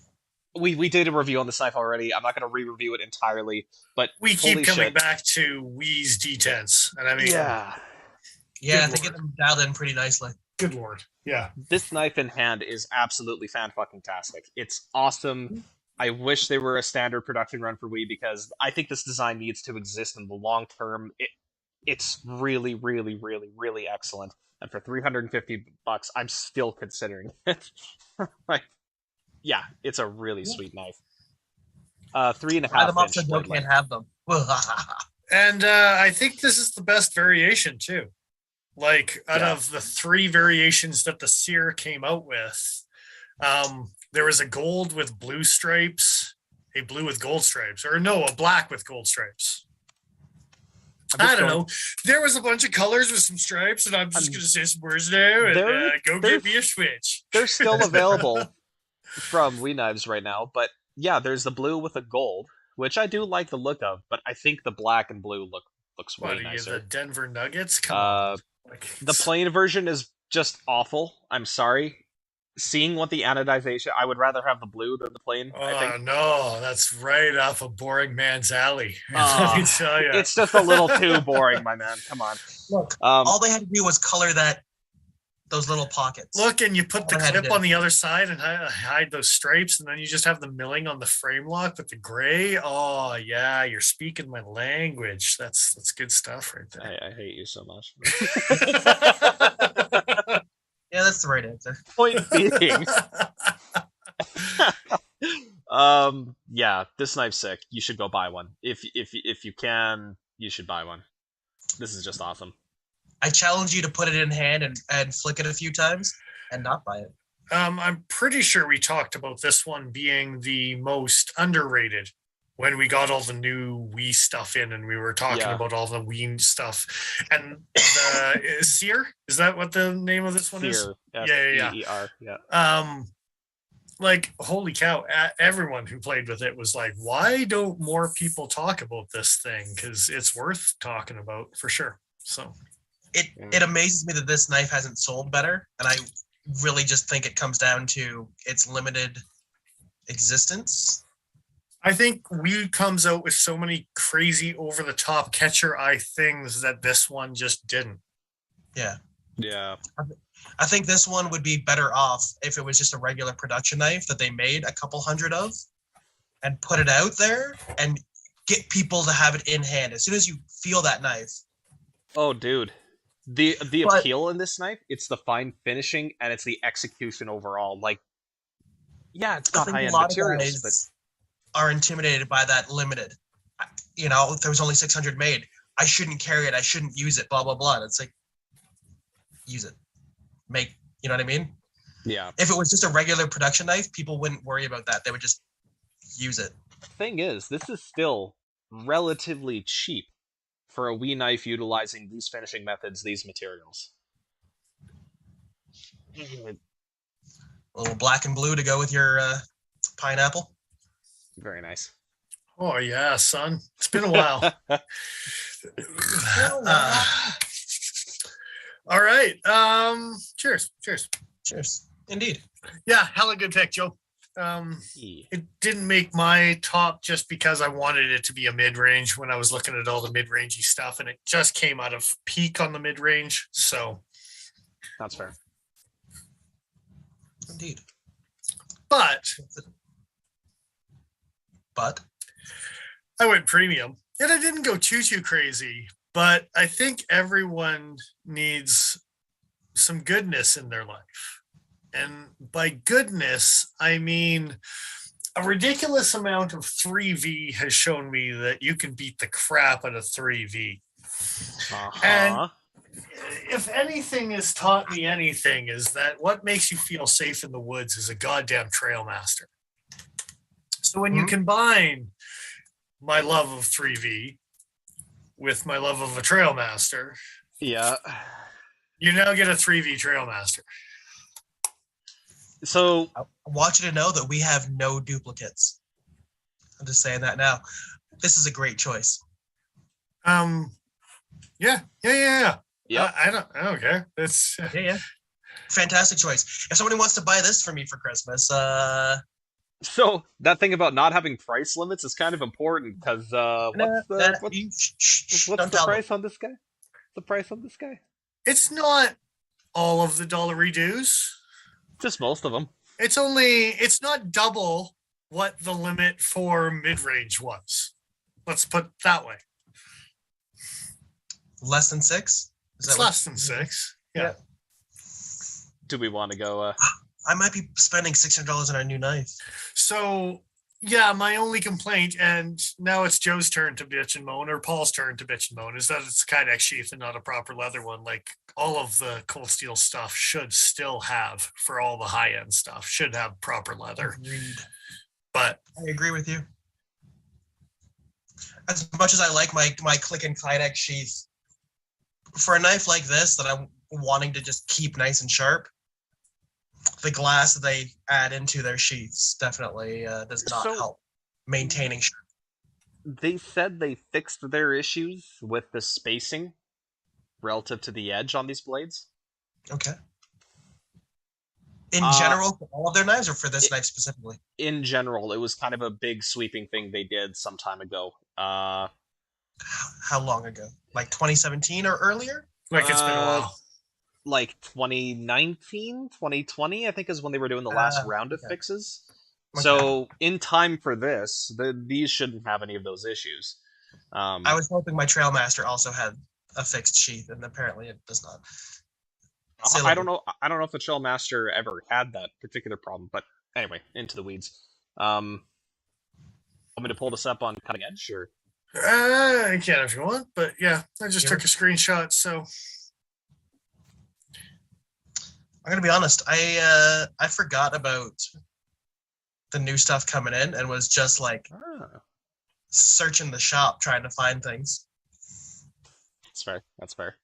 we did a review on this knife already. I'm not gonna re-review it entirely, but We keep holy coming shit. back to Wii's detents, and I mean, Yeah, Yeah, Good they get them dialed in pretty nicely. good lord, yeah. this knife in hand is absolutely fan-fucking-tastic. It's awesome. I wish they were a standard production run for Wii because I think this design needs to exist in the long term. It's really, really, really, really excellent. And for $350, I'm still considering it. Like, yeah, it's a really sweet knife. 3.5 Buy them off so inch Joe blade can't length. have them. And I think this is the best variation too. Like out Yeah. of the 3 variations that the Sear came out with, there was a gold with blue stripes, a blue with gold stripes, or no, a black with gold stripes. I don't know. There was a bunch of colors with some stripes, and I'm just going to say some words now and go get me a Switch. They're still available from Wii Knives right now, but yeah, there's the blue with the gold, which I do like the look of, but I think the black and blue looks What way are you, nicer. the Denver Nuggets? Come on. Like, The plain version is just awful. I'm sorry. Seeing what the anodization, I would rather have the blue than the plain. I oh think no, that's right off a boring man's alley. Ah, Let me tell you. it's just a little too boring, my man. Come on. Look, Um, all they had to do was color those little pockets. Look, and you put the All I had to clip do. on the other side and hide those stripes, and then you just have the milling on the frame lock with the gray. Oh yeah, you're speaking my language. That's good stuff right there. I hate you so much. Yeah, that's the right answer. Point being, yeah, this knife's sick. You should go buy one. If you can, you should buy one. This is just awesome. I challenge you to put it in hand and flick it a few times and not buy it. I'm pretty sure we talked about this one being the most underrated when we got all the new Wii stuff in, and we were talking about all the Wii stuff. And the Sear, is that what the name of this one is? Sear. Yeah. S-E-E-R, yeah. Like, holy cow, everyone who played with it was like, why don't more people talk about this thing? Because it's worth talking about for sure. So It amazes me that this knife hasn't sold better, and I really just think it comes down to its limited existence. I think Wii comes out with so many crazy over the top catcher eye things that this one just didn't. Yeah. Yeah. I think this one would be better off if it was just a regular production knife that they made a couple hundred of and put it out there and get people to have it in hand. As soon as you feel that knife. Oh, dude. The But- appeal in this knife, it's the fine finishing and it's the execution overall. Like, yeah, it's I got think high a end lot of materials, but guys are intimidated by that limited. You know, if there was only 600 made, I shouldn't carry it. I shouldn't use it, blah, blah, blah. And it's like, use it. You know what I mean? yeah. If it was just a regular production knife, people wouldn't worry about that. They would just use it. Thing is, this is still relatively cheap for a Wii knife utilizing these finishing methods, these materials. A little black and blue to go with your pineapple. Very nice. Oh yeah, son. It's been a while. All right. Cheers. Cheers. Indeed. Yeah, hella good pick, Joe. Yeah. It didn't make my top just because I wanted it to be a mid-range when I was looking at all the mid-rangey stuff, and it just came out of peak on the mid-range. So, That's fair. Indeed. but I went premium, and I didn't go too crazy. But I think everyone needs some goodness in their life. And by goodness, I mean a ridiculous amount of 3V has shown me that you can beat the crap out of 3V. Uh-huh. And if anything has taught me anything, is that what makes you feel safe in the woods is a goddamn trail master. So when you combine my love of 3V with my love of a trail master, Yeah. you now get a 3V trail master. So I want you to know that we have no duplicates. I'm just saying that now. This is a great choice. Yeah. Yep. I don't care. It's Yeah. Fantastic choice. If somebody wants to buy this for me for Christmas, So that thing about not having price limits is kind of important because what's don't the tell price them. on this guy? What's the price on this guy? it's not all of the dollary dues. Just most of them. It's not double what the limit for mid-range was. Let's put it that way. Less than 6? It's less than 6. Yeah. Do we want to go? I might be spending $600 on a new knife. So, yeah, my only complaint, and now it's Joe's turn to bitch and moan, or Paul's turn to bitch and moan, is that it's a Kydex sheath and not a proper leather one. Like, all of the cold steel stuff should still have, for all the high-end stuff, should have proper leather. Agreed. But I agree with you. As much as I like my click and Kydex sheath, for a knife like this that I'm wanting to just keep nice and sharp, the glass that they add into their sheaths definitely does not help maintaining sharp. They said they fixed their issues with the spacing relative to the edge on these blades. Okay. In general, for all of their knives, or for this knife specifically? In general, it was kind of a big sweeping thing they did some time ago. How long ago? Like 2017 or earlier? like it's been a while. Like 2019, 2020, I think is when they were doing the last round of fixes. Okay. So in time for this, these shouldn't have any of those issues. I was hoping my Trailmaster also had a fixed sheath, and apparently it does not. I don't know if the Trailmaster ever had that particular problem, but anyway, into the weeds. Want me to pull this up on Cutting Edge, or? I can if you want, but yeah, I just took a screenshot, so. I'm gonna be honest. I forgot about the new stuff coming in and was just like searching the shop trying to find things. That's fair.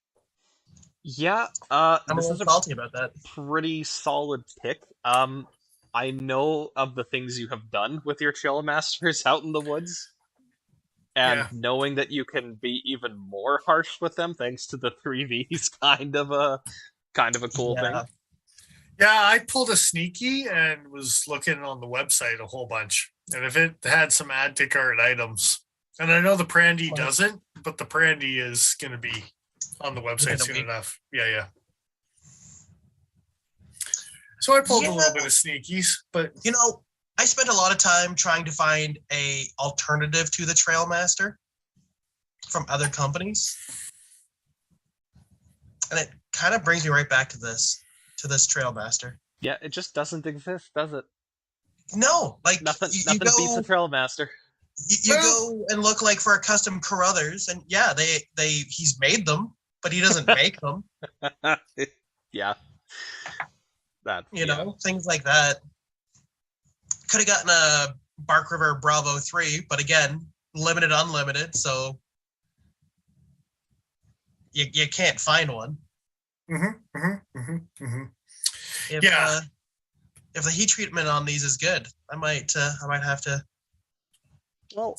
Yeah, I'm a this little is a salty about that. pretty solid pick. I know of the things you have done with your Trail Masters out in the woods, and knowing that you can be even more harsh with them thanks to the 3V's kind of a cool thing. Yeah, I pulled a sneaky and was looking on the website a whole bunch. And if it had some add to cart items, and I know the Prandy doesn't, but the Prandy is going to be on the website soon enough. Yeah. So I pulled a little bit of sneakies, but you know, I spent a lot of time trying to find a alternative to the Trailmaster from other companies, and it kind of brings me right back to this Trailmaster. Yeah, it just doesn't exist, does it? No, like nothing beats a Trailmaster. You go and look like for a custom Carruthers, and yeah, he's made them, but he doesn't make them. Yeah. You know, things like that. Could have gotten a Bark River Bravo 3, but again, limited, unlimited, so you can't find one. If the heat treatment on these is good, I might have to. Well,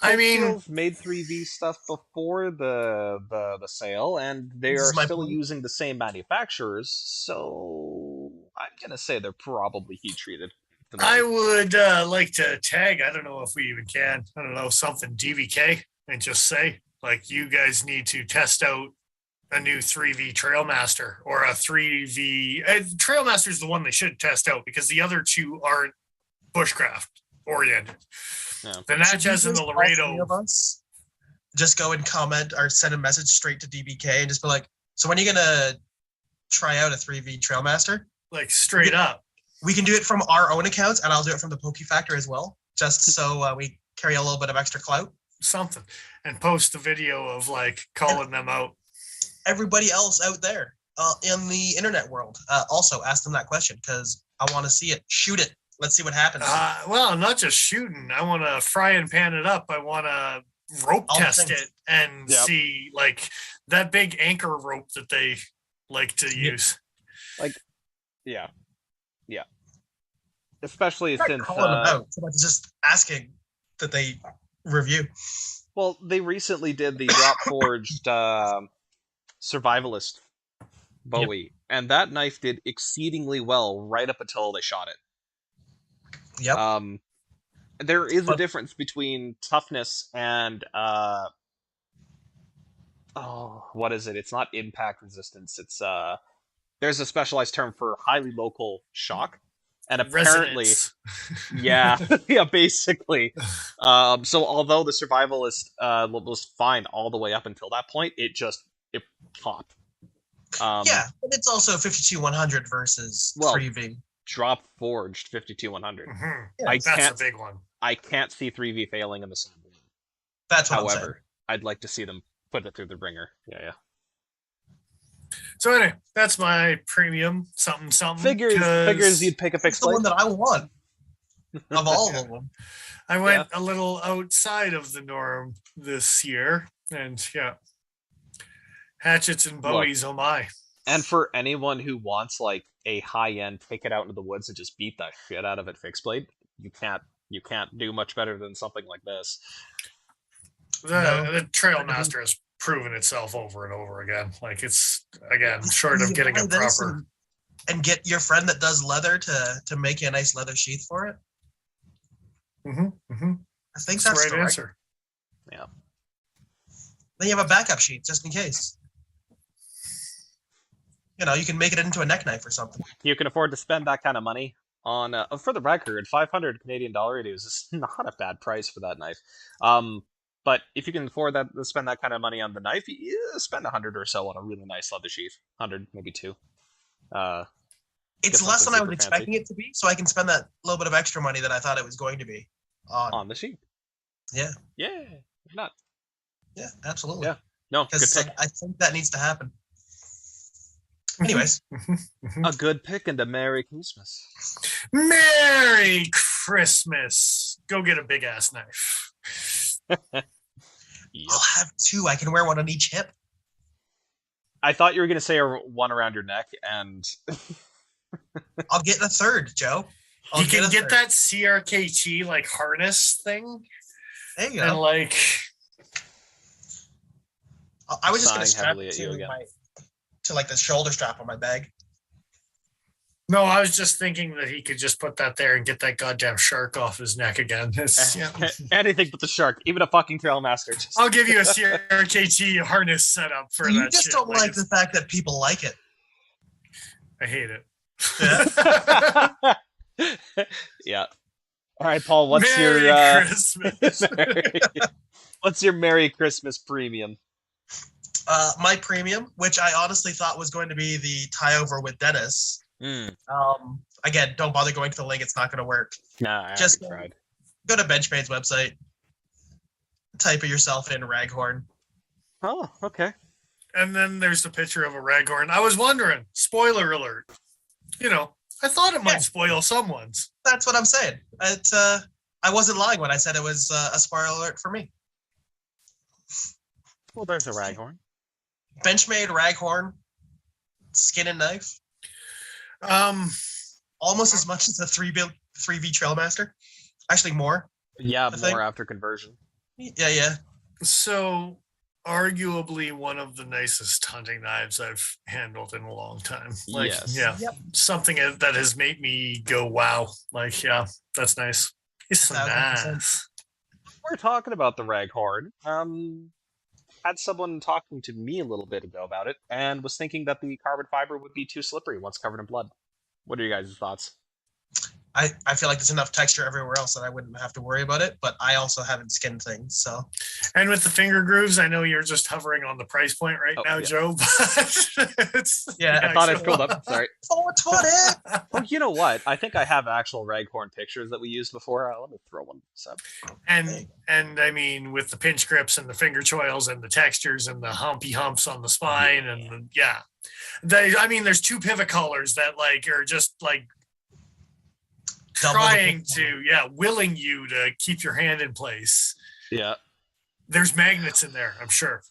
I mean, made 3V stuff before the sale, and they are still using the same manufacturers, so I'm gonna say they're probably heat treated. I would like to tag. I don't know if we even can. I don't know, something DVK, and just say like, you guys need to test out a new 3V Trailmaster or a 3V. Trailmaster is the one they should test out because the other two aren't bushcraft oriented. Yeah. The Natchez and the Laredo. Of us just go and comment or send a message straight to DBK and just be like, so when are you gonna try out a 3V Trailmaster? Like straight up. We can do it from our own accounts, and I'll do it from the Pokey Factor as well, just so we carry a little bit of extra clout. Something. And post the video of like calling them out. everybody else out there in the internet world? Also, ask them that question because I want to see it. Shoot it. Let's see what happens. Well, not just shooting. I want to fry and pan it up. I want to rope test it and see like that big anchor rope that they like to use. Like, yeah. Especially since calling them out, just asking that they review. Well, they recently did the drop forged survivalist Bowie, and that knife did exceedingly well right up until they shot it. Yep. There is a difference between toughness and what is it? It's not impact resistance. It's there's a specialized term for highly local shock. And apparently, yeah, basically. So although the survivalist was fine all the way up until that point, it popped. Yeah, but it's also 52-100 versus 3V. Drop forged 52-100. Mm-hmm. Yeah, that's a big one. I can't see 3V failing in the same game. That's what I'm saying. However, I'd like to see them put it through the ringer. Yeah. So anyway, that's my premium something. Figures you'd pick a fixed blade. The one that I want of all of them. I went a little outside of the norm this year, and hatchets and bowies. Oh my! And for anyone who wants like a high end, take it out into the woods and just beat the shit out of it fixed blade, you can't do much better than something like this. The Trailmaster has proven itself over and over again. Like it's short of getting a proper. And get your friend that does leather to make you a nice leather sheath for it. I think that's the right answer. Yeah. Then you have a backup sheath just in case. You can make it into a neck knife or something. You can afford to spend that kind of money on. For the record, 500 Canadian dollar dues is not a bad price for that knife. But if you can afford to spend that kind of money on the knife, you spend 100 or so on a really nice leather sheath. 100, maybe 2. It's less than I was expecting it to be, so I can spend that little bit of extra money that I thought it was going to be on the sheath. Yeah. Yeah. Why not? Yeah, absolutely. Yeah. No, good pick. I think that needs to happen. Anyways. A good pick and a Merry Christmas. Merry Christmas. Go get a big ass knife. Yep. I'll have 2. I can wear one on each hip. I thought you were going to say one around your neck, and I'll get a third, Joe. You can get that CRKT like harness thing. There you go. And like, I was just going to strap it to like the shoulder strap on my bag. No, I was just thinking that he could just put that there and get that goddamn shark off his neck again. Anything but the shark, even a fucking Trailmaster. I'll give you a CRKT harness setup for that. You just don't like the fact that people like it. I hate it. Yeah. Yeah. All right, Paul. What's Merry your Christmas? What's your Merry Christmas premium? My premium, which I honestly thought was going to be the tie over with Dennis. Again, don't bother going to the link. It's not going to work. Nah, I just tried. Go to Benchmade's website. Type it yourself in Raghorn. Oh, okay. And then there's the picture of a Raghorn. I was wondering. Spoiler alert. I thought it might spoil someone's. That's what I'm saying. I wasn't lying when I said it was a spoiler alert for me. Well, there's a Raghorn. Benchmade Raghorn, skin and knife. Almost as much as the 3V Trailmaster. Actually, more. Yeah, more after conversion. Yeah. So, arguably one of the nicest hunting knives I've handled in a long time. Like, yes. Yeah, something that has made me go, wow. Like, yeah, that's nice. It's nice. We're talking about the Raghorn. Had someone talking to me a little bit ago about it, and was thinking that the carbon fiber would be too slippery once covered in blood. What are you guys' thoughts? I feel like there's enough texture everywhere else that I wouldn't have to worry about it, but I also haven't skinned things. So, and with the finger grooves, I know you're just hovering on the price point right now, yeah. Joe, but it's Yeah, I thought I scrolled up. Sorry. 420. Oh, you know what? I think I have actual raghorn pictures that we used before. Let me throw one up. And I mean, with the pinch grips and the finger choils and the textures and the humpy humps on the spine and I mean, there's 2 pivot collars that like are just like trying to willing you to keep your hand in place. Yeah, there's magnets in there, I'm sure.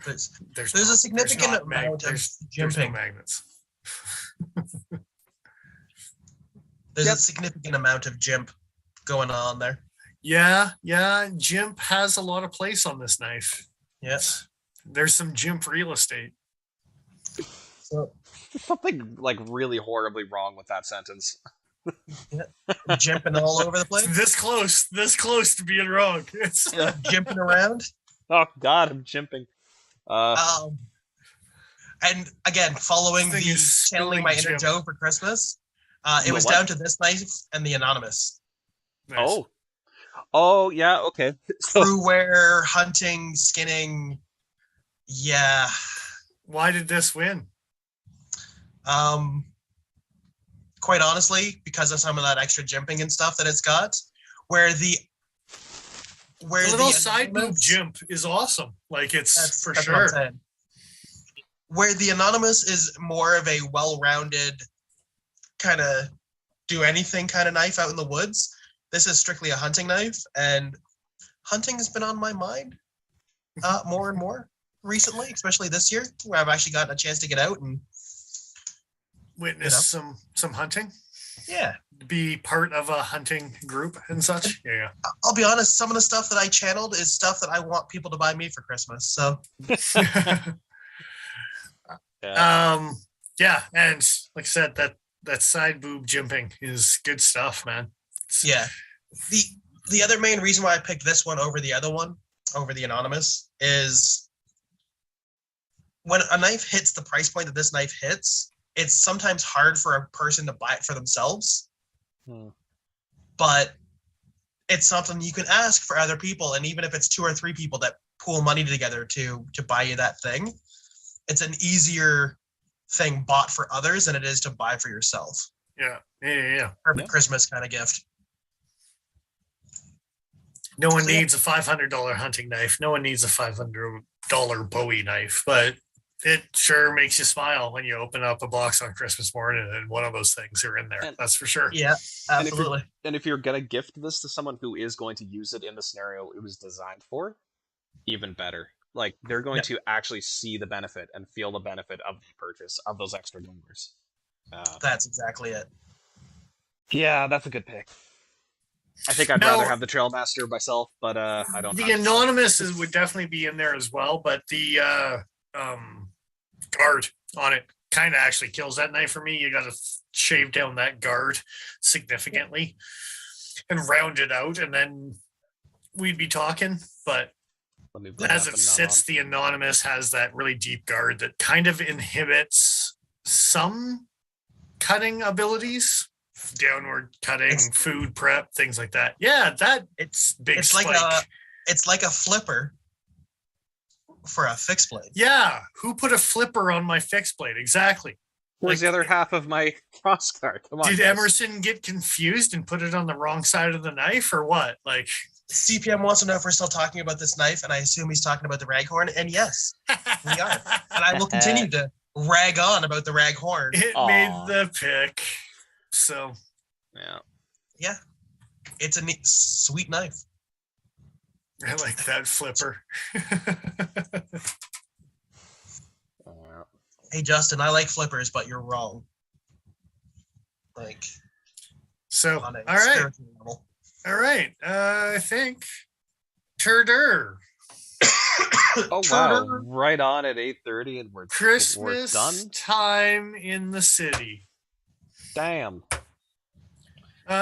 There's a significant amount of jimping. No magnets. There's a significant amount of jimp going on there. Yeah, jimp has a lot of place on this knife. Yes, there's some jimp real estate. So something like really horribly wrong with that sentence. Jimping all over the place. This close to being wrong. It's jimping around. Oh God, I'm jimping. And again, following the channeling my inner Joe for Christmas, it was down to this knife and the Anonymous. Nice. Oh yeah, okay. Through wear, hunting, skinning. Yeah. Why did this win? Quite honestly, because of some of that extra jimping and stuff that it's got, where the little side boob jimp is awesome. Like that's for sure. Where the Anonymous is more of a well-rounded kind of do anything kind of knife out in the woods. This is strictly a hunting knife, and hunting has been on my mind more and more recently, especially this year, where I've actually gotten a chance to get out and witness some hunting. Yeah. Be part of a hunting group and such. Yeah. I'll be honest, some of the stuff that I channeled is stuff that I want people to buy me for Christmas. So yeah, and like I said, that side boob jimping is good stuff, man. Yeah. The other main reason why I picked this one over the other one, over the Anonymous, is when a knife hits the price point that this knife hits, it's sometimes hard for a person to buy it for themselves. But it's something you can ask for other people. And even if it's 2 or 3 people that pool money together to buy you that thing, it's an easier thing bought for others than it is to buy for yourself. Yeah. Perfect Christmas kind of gift. No one needs a $500 hunting knife. No one needs a $500 Bowie knife, but it sure makes you smile when you open up a box on Christmas morning and one of those things are in there. That's for sure. Yeah, absolutely. And if you're going to gift this to someone who is going to use it in the scenario it was designed for, even better. Like, they're going to actually see the benefit and feel the benefit of the purchase of those extra numbers. That's exactly it. Yeah, that's a good pick. I think I'd rather have the Trailmaster myself, but I don't know. The Anonymous would definitely be in there as well, but the guard on it kind of actually kills that knife for me. You got to shave down that guard significantly and round it out, and then we'd be talking. But as it sits, the Anonymous has that really deep guard that kind of inhibits some cutting abilities, downward cutting, food prep, things like that. Yeah, it's big. It's spike. Like a flipper for a fixed blade. Yeah, who put a flipper on my fixed blade? Exactly. Where's the other half of my crossguard? Come on. Did Emerson get confused and put it on the wrong side of the knife, or what? Like, CPM wants to know if we're still talking about this knife, and I assume he's talking about the raghorn. And yes, we are. And I will continue to rag on about the raghorn. It made the pick. So, yeah, it's a neat, sweet knife. I like that flipper. Hey, Justin, I like flippers, but you're wrong. Like, so, all right. I think Turder. Oh wow! Right on at 8:30, and we're Christmas done. Time in the city. Damn.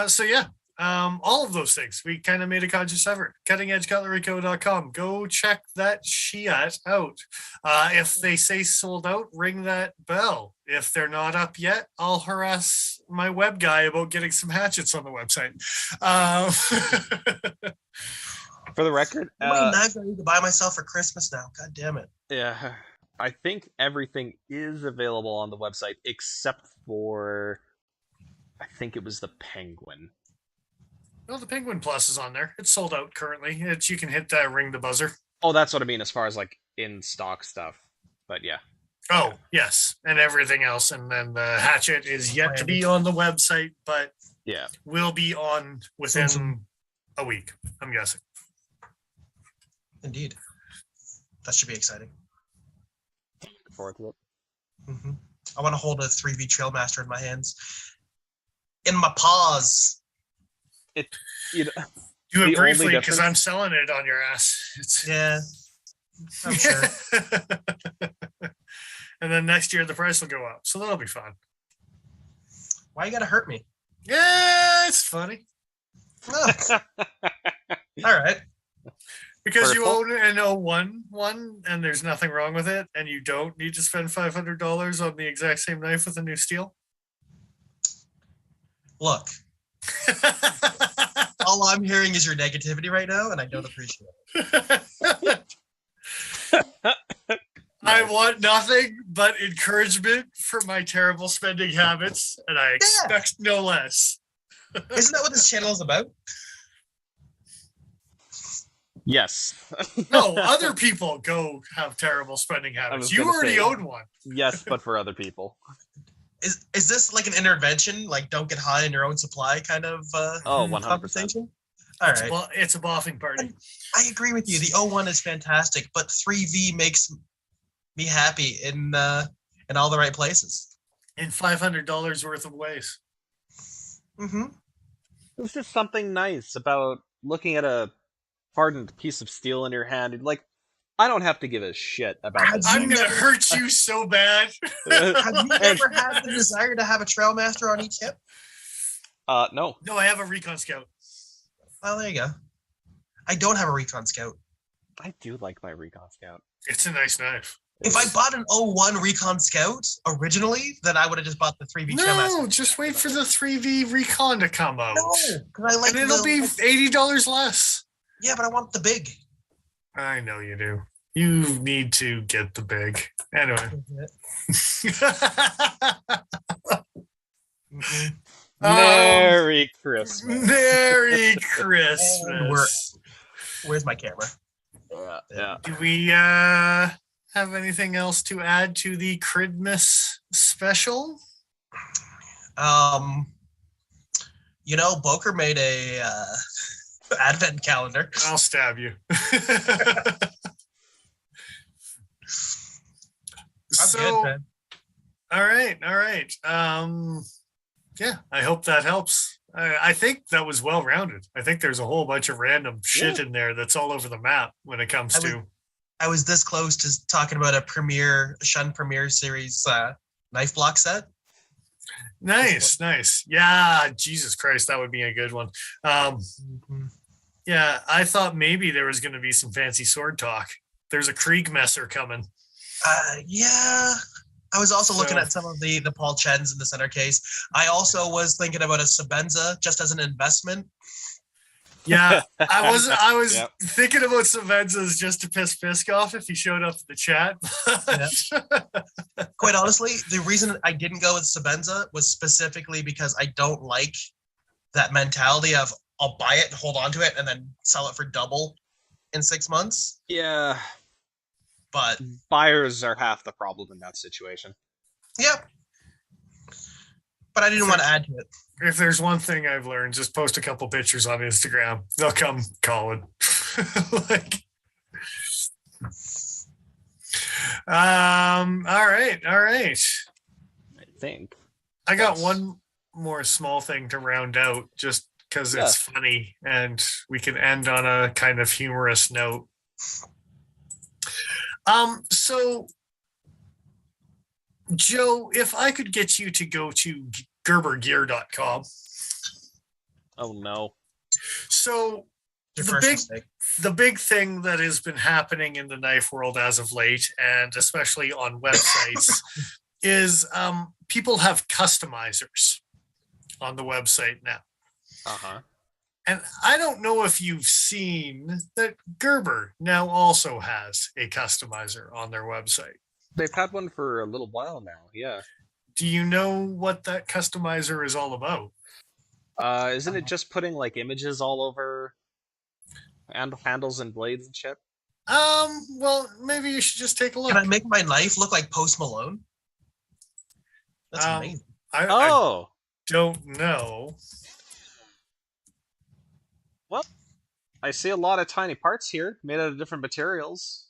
So yeah, all of those things. We kind of made a conscious effort. CuttingEdgeCutleryCo.com. Go check that shit out. If they say sold out, ring that bell. If they're not up yet, I'll harass my web guy about getting some hatchets on the website. For the record, How many knives I need to buy myself for Christmas now? God damn it. yeah, I think everything is available on the website except for, I think it was the Penguin. Well, the Penguin Plus is on there. It's sold out currently. You can hit ring the buzzer. Oh, that's what I mean as far as like in stock stuff. But yeah. Oh, yes. And everything else. And then the hatchet is yet to be on the website, but Yeah. will be on within a week, I'm guessing. Indeed. That should be exciting. Look forward to it. Mm-hmm. I want to hold a 3V Trailmaster in my hands. In my paws. Do it briefly because I'm selling it on your ass. Yeah. I'm sure. And then next year the price will go up. So that'll be fun. Why you gotta hurt me? Yeah, it's funny. Oh. All right. Because you own an 01 one and there's nothing wrong with it, and you don't need to spend $500 on the exact same knife with a new steel. Look. All I'm hearing is your negativity right now, and I don't appreciate it. I want nothing but encouragement for my terrible spending habits, and I expect no less. Isn't that what this channel is about? Yes. No, other people go have terrible spending habits. You already own one. Yes, but for other people. Is this like an intervention, like don't get high in your own supply kind of 100%. conversation? All right. It's a boffing party. I agree with you. The 01 is fantastic, but 3V makes me happy in all the right places. In $500 worth of ways. Mm-hmm. There's just something nice about looking at a hardened piece of steel in your hand. Like, I don't have to give a shit about this. I'm going to hurt you so bad. Have you ever had the desire to have a Trailmaster on each hip? No. No, I have a Recon Scout. Well, there you go. I don't have a Recon Scout. I do like my Recon Scout. It's a nice knife. If I bought an 01 Recon Scout originally, then I would have just bought the 3V Trailmaster. No, just wait for the 3V Recon to come out. No, because I like and it'll be $80 less. Yeah, but I want the big. I know you do. You need to get the big. Anyway. Merry Christmas. Merry Christmas. Where's my camera? Yeah. Do we have anything else to add to the Cridmas special? Boker made a advent calendar. I'll stab you. Good, man. All right. Yeah, I hope that helps. I think that was well rounded. I think there's a whole bunch of random shit in there that's all over the map when it comes to. I was this close to talking about a Shun Premiere series knife block set. Nice. Yeah, Jesus Christ, that would be a good one. Yeah, I thought maybe there was going to be some fancy sword talk. There's a Kriegmesser coming. Yeah. I was also looking at some of the Paul Chens in the center case. I also was thinking about a Sabenza just as an investment. Yeah, I was thinking about Sabenzas just to piss Fisk off if he showed up in the chat. Quite honestly, the reason I didn't go with Sabenza was specifically because I don't like that mentality of I'll buy it and hold on to it and then sell it for double in 6 months. Yeah. But buyers are half the problem in that situation. Yeah. But I didn't want to add to it. If there's one thing I've learned, just post a couple pictures on Instagram. They'll come calling. All right. I think I got one more small thing to round out just because it's funny and we can end on a kind of humorous note. So Joe, if I could get you to go to gerbergear.com. Oh no. So the big thing that has been happening in the knife world as of late, and especially on websites, is people have customizers. on the website now. Uh-huh. And I don't know if you've seen that Gerber now also has a customizer on their website. They've had one for a little while now, yeah. Do you know what that customizer is all about? Isn't it just putting like images all over and handles and blades and shit? Well, maybe you should just take a look. Can I make my knife look like Post Malone? That's amazing. I don't know. Well, I see a lot of tiny parts here, made out of different materials,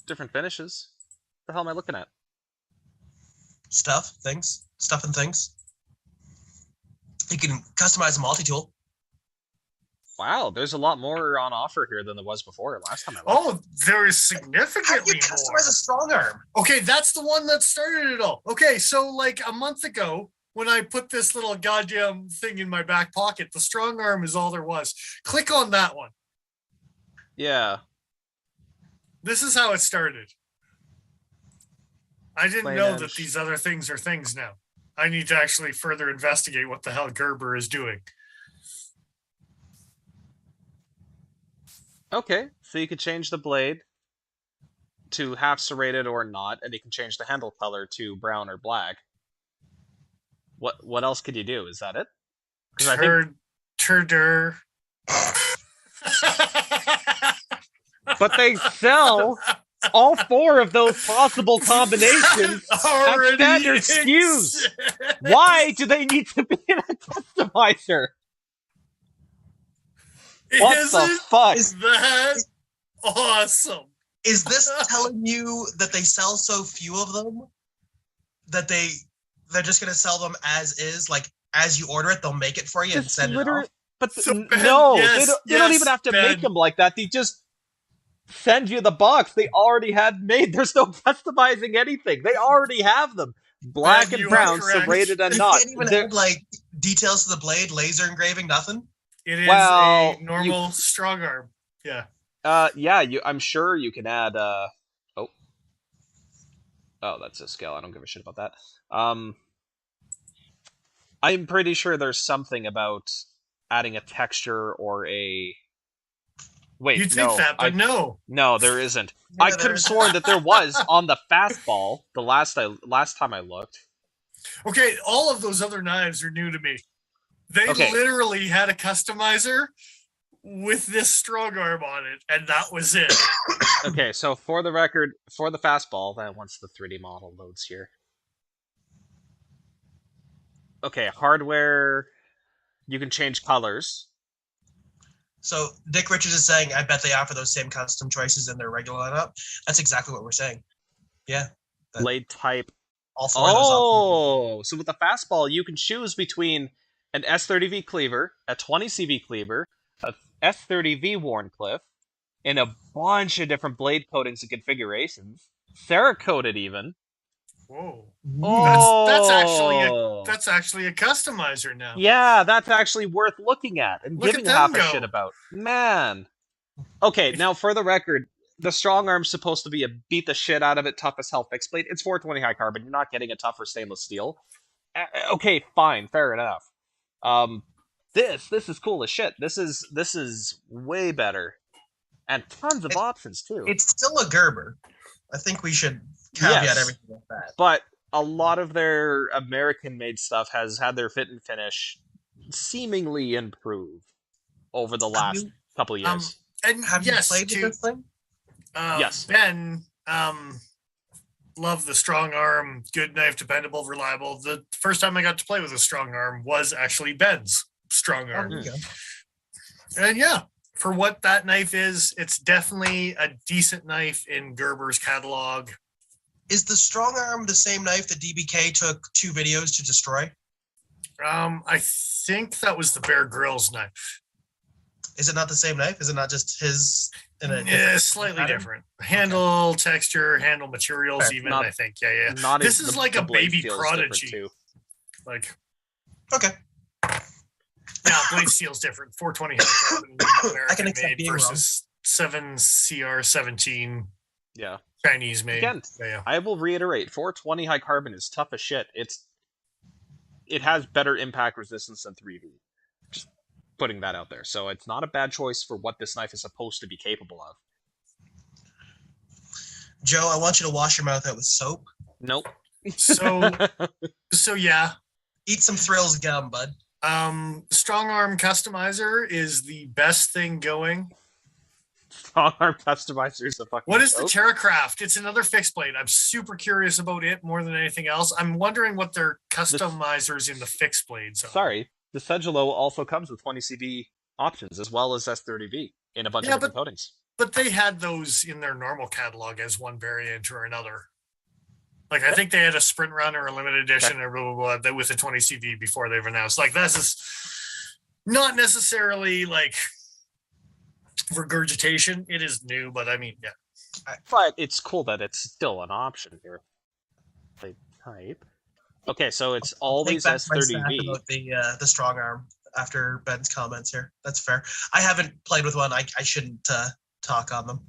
different finishes. What the hell am I looking at? Stuff and things. You can customize a multi-tool. Wow, there's a lot more on offer here than there was before. Last time I looked. Oh, there is How do significantly you customize more. a strong arm? Okay, that's the one that started it all. Okay, so like a month ago, when I put this little goddamn thing in my back pocket, the strong arm is all there was. Click on that one. Yeah. This is how it started. I didn't Plain know edge. that these other things are things now. I need to actually further investigate what the hell Gerber is doing. Okay, so you could change the blade to half serrated or not, and you can change the handle color to brown or black. What else could you do? Is that it? 'Cause I think- Turder. But they sell all 4 of those possible combinations at standard SKUs. Why do they need to be in a customizer? What the Isn't fuck? that awesome? Is this telling you that they sell so few of them that they're just gonna sell them as is, like as you order it, they'll make it for you and It's send it literally, off? but So, Ben, no, yes, they don't yes, even have to Ben. make them like that. They just send you the box they already had made. There's no customizing anything. They already have them. Black Ben, and you brown, are correct. serrated and You not. can't even They're- add like details to the blade, laser engraving, nothing. It is Well, a normal strong arm. Yeah. Yeah, I'm sure you can add. Oh, that's a scale. I don't give a shit about that. I'm pretty sure there's something about adding a texture or a. Wait, You'd think no, that, but no. no, there isn't. Yeah, I could have there's- sworn that there was on the fastball the last time I looked. Okay, all of those other knives are new to me. They Okay. literally had a customizer with this strong arm on it, and that was it. Okay, so for the record, for the fastball, then once the 3D model loads here. Okay, hardware, you can change colors. So Dick Richards is saying, I bet they offer those same custom choices in their regular lineup. That's exactly what we're saying. Yeah. Blade type. All 4 of those options. Oh, so with the fastball, you can choose between an S30V cleaver, a 20CV cleaver, a S30V Warncliffe, and a bunch of different blade coatings and configurations. Cerakoted even. Whoa. Oh, That's actually a customizer now. yeah, that's actually worth looking at and Look giving at them half a go. shit about. Man. Okay, now for the record, the strong arm's supposed to be a beat the shit out of it, tough as hell fixed blade. It's 420 high carbon. You're not getting a tougher stainless steel. Okay, fine, fair enough. This is cool as shit. This is way better, and tons of options too. It's still a Gerber. I think we should caveat Yes. everything with that. But a lot of their American-made stuff has had their fit and finish seemingly improve over the last couple of years. And Have yes, you played with this thing? Yes. Ben, love the strong arm, good knife, dependable, reliable. The first time I got to play with a strong arm was actually Ben's strong arm. There you go. And yeah, for what that knife is, it's definitely a decent knife in Gerber's catalog. Is the strong arm the same knife that DBK took 2 videos to destroy? I think that was the Bear Grylls knife. Is it not the same knife? Is it not just his in a Yeah, different slightly pattern? different. Handle, texture, handle materials, Fair. even, Not- I think. Yeah. Not This as is the- like the a blade baby feels different, prodigy. too. Like, Okay. yeah, blade steel's different. 420 high carbon I can American accept made being wrong. versus 7CR17 Yeah. Chinese made. Again, Yeah. I will reiterate, 420 high carbon is tough as shit. it has better impact resistance than 3V. Just putting that out there. So it's not a bad choice for what this knife is supposed to be capable of. Joe, I want you to wash your mouth out with soap. Nope. So yeah. Eat some Thrills gum, bud. Strong Arm Customizer is the best thing going. Strong Arm Customizer is a fucking What is the joke. Terracraft? It's another fixed blade. I'm super curious about it more than anything else. I'm wondering what their customizers in the fixed blades are. Sorry, the Segelo also comes with 20CV options as well as S30V in a bunch of different coatings. But they had those in their normal catalog as one variant or another. Like, I think they had a Sprint Run or a limited edition or blah, blah, blah, with a 20 CV before they've announced. Like, that's just not necessarily, like, regurgitation. It is new, but I mean, yeah. But it's cool that it's still an option here. Play type. Okay, so it's always S30V. About the Strong Arm after Ben's comments here. That's fair. I haven't played with one. I shouldn't talk on them.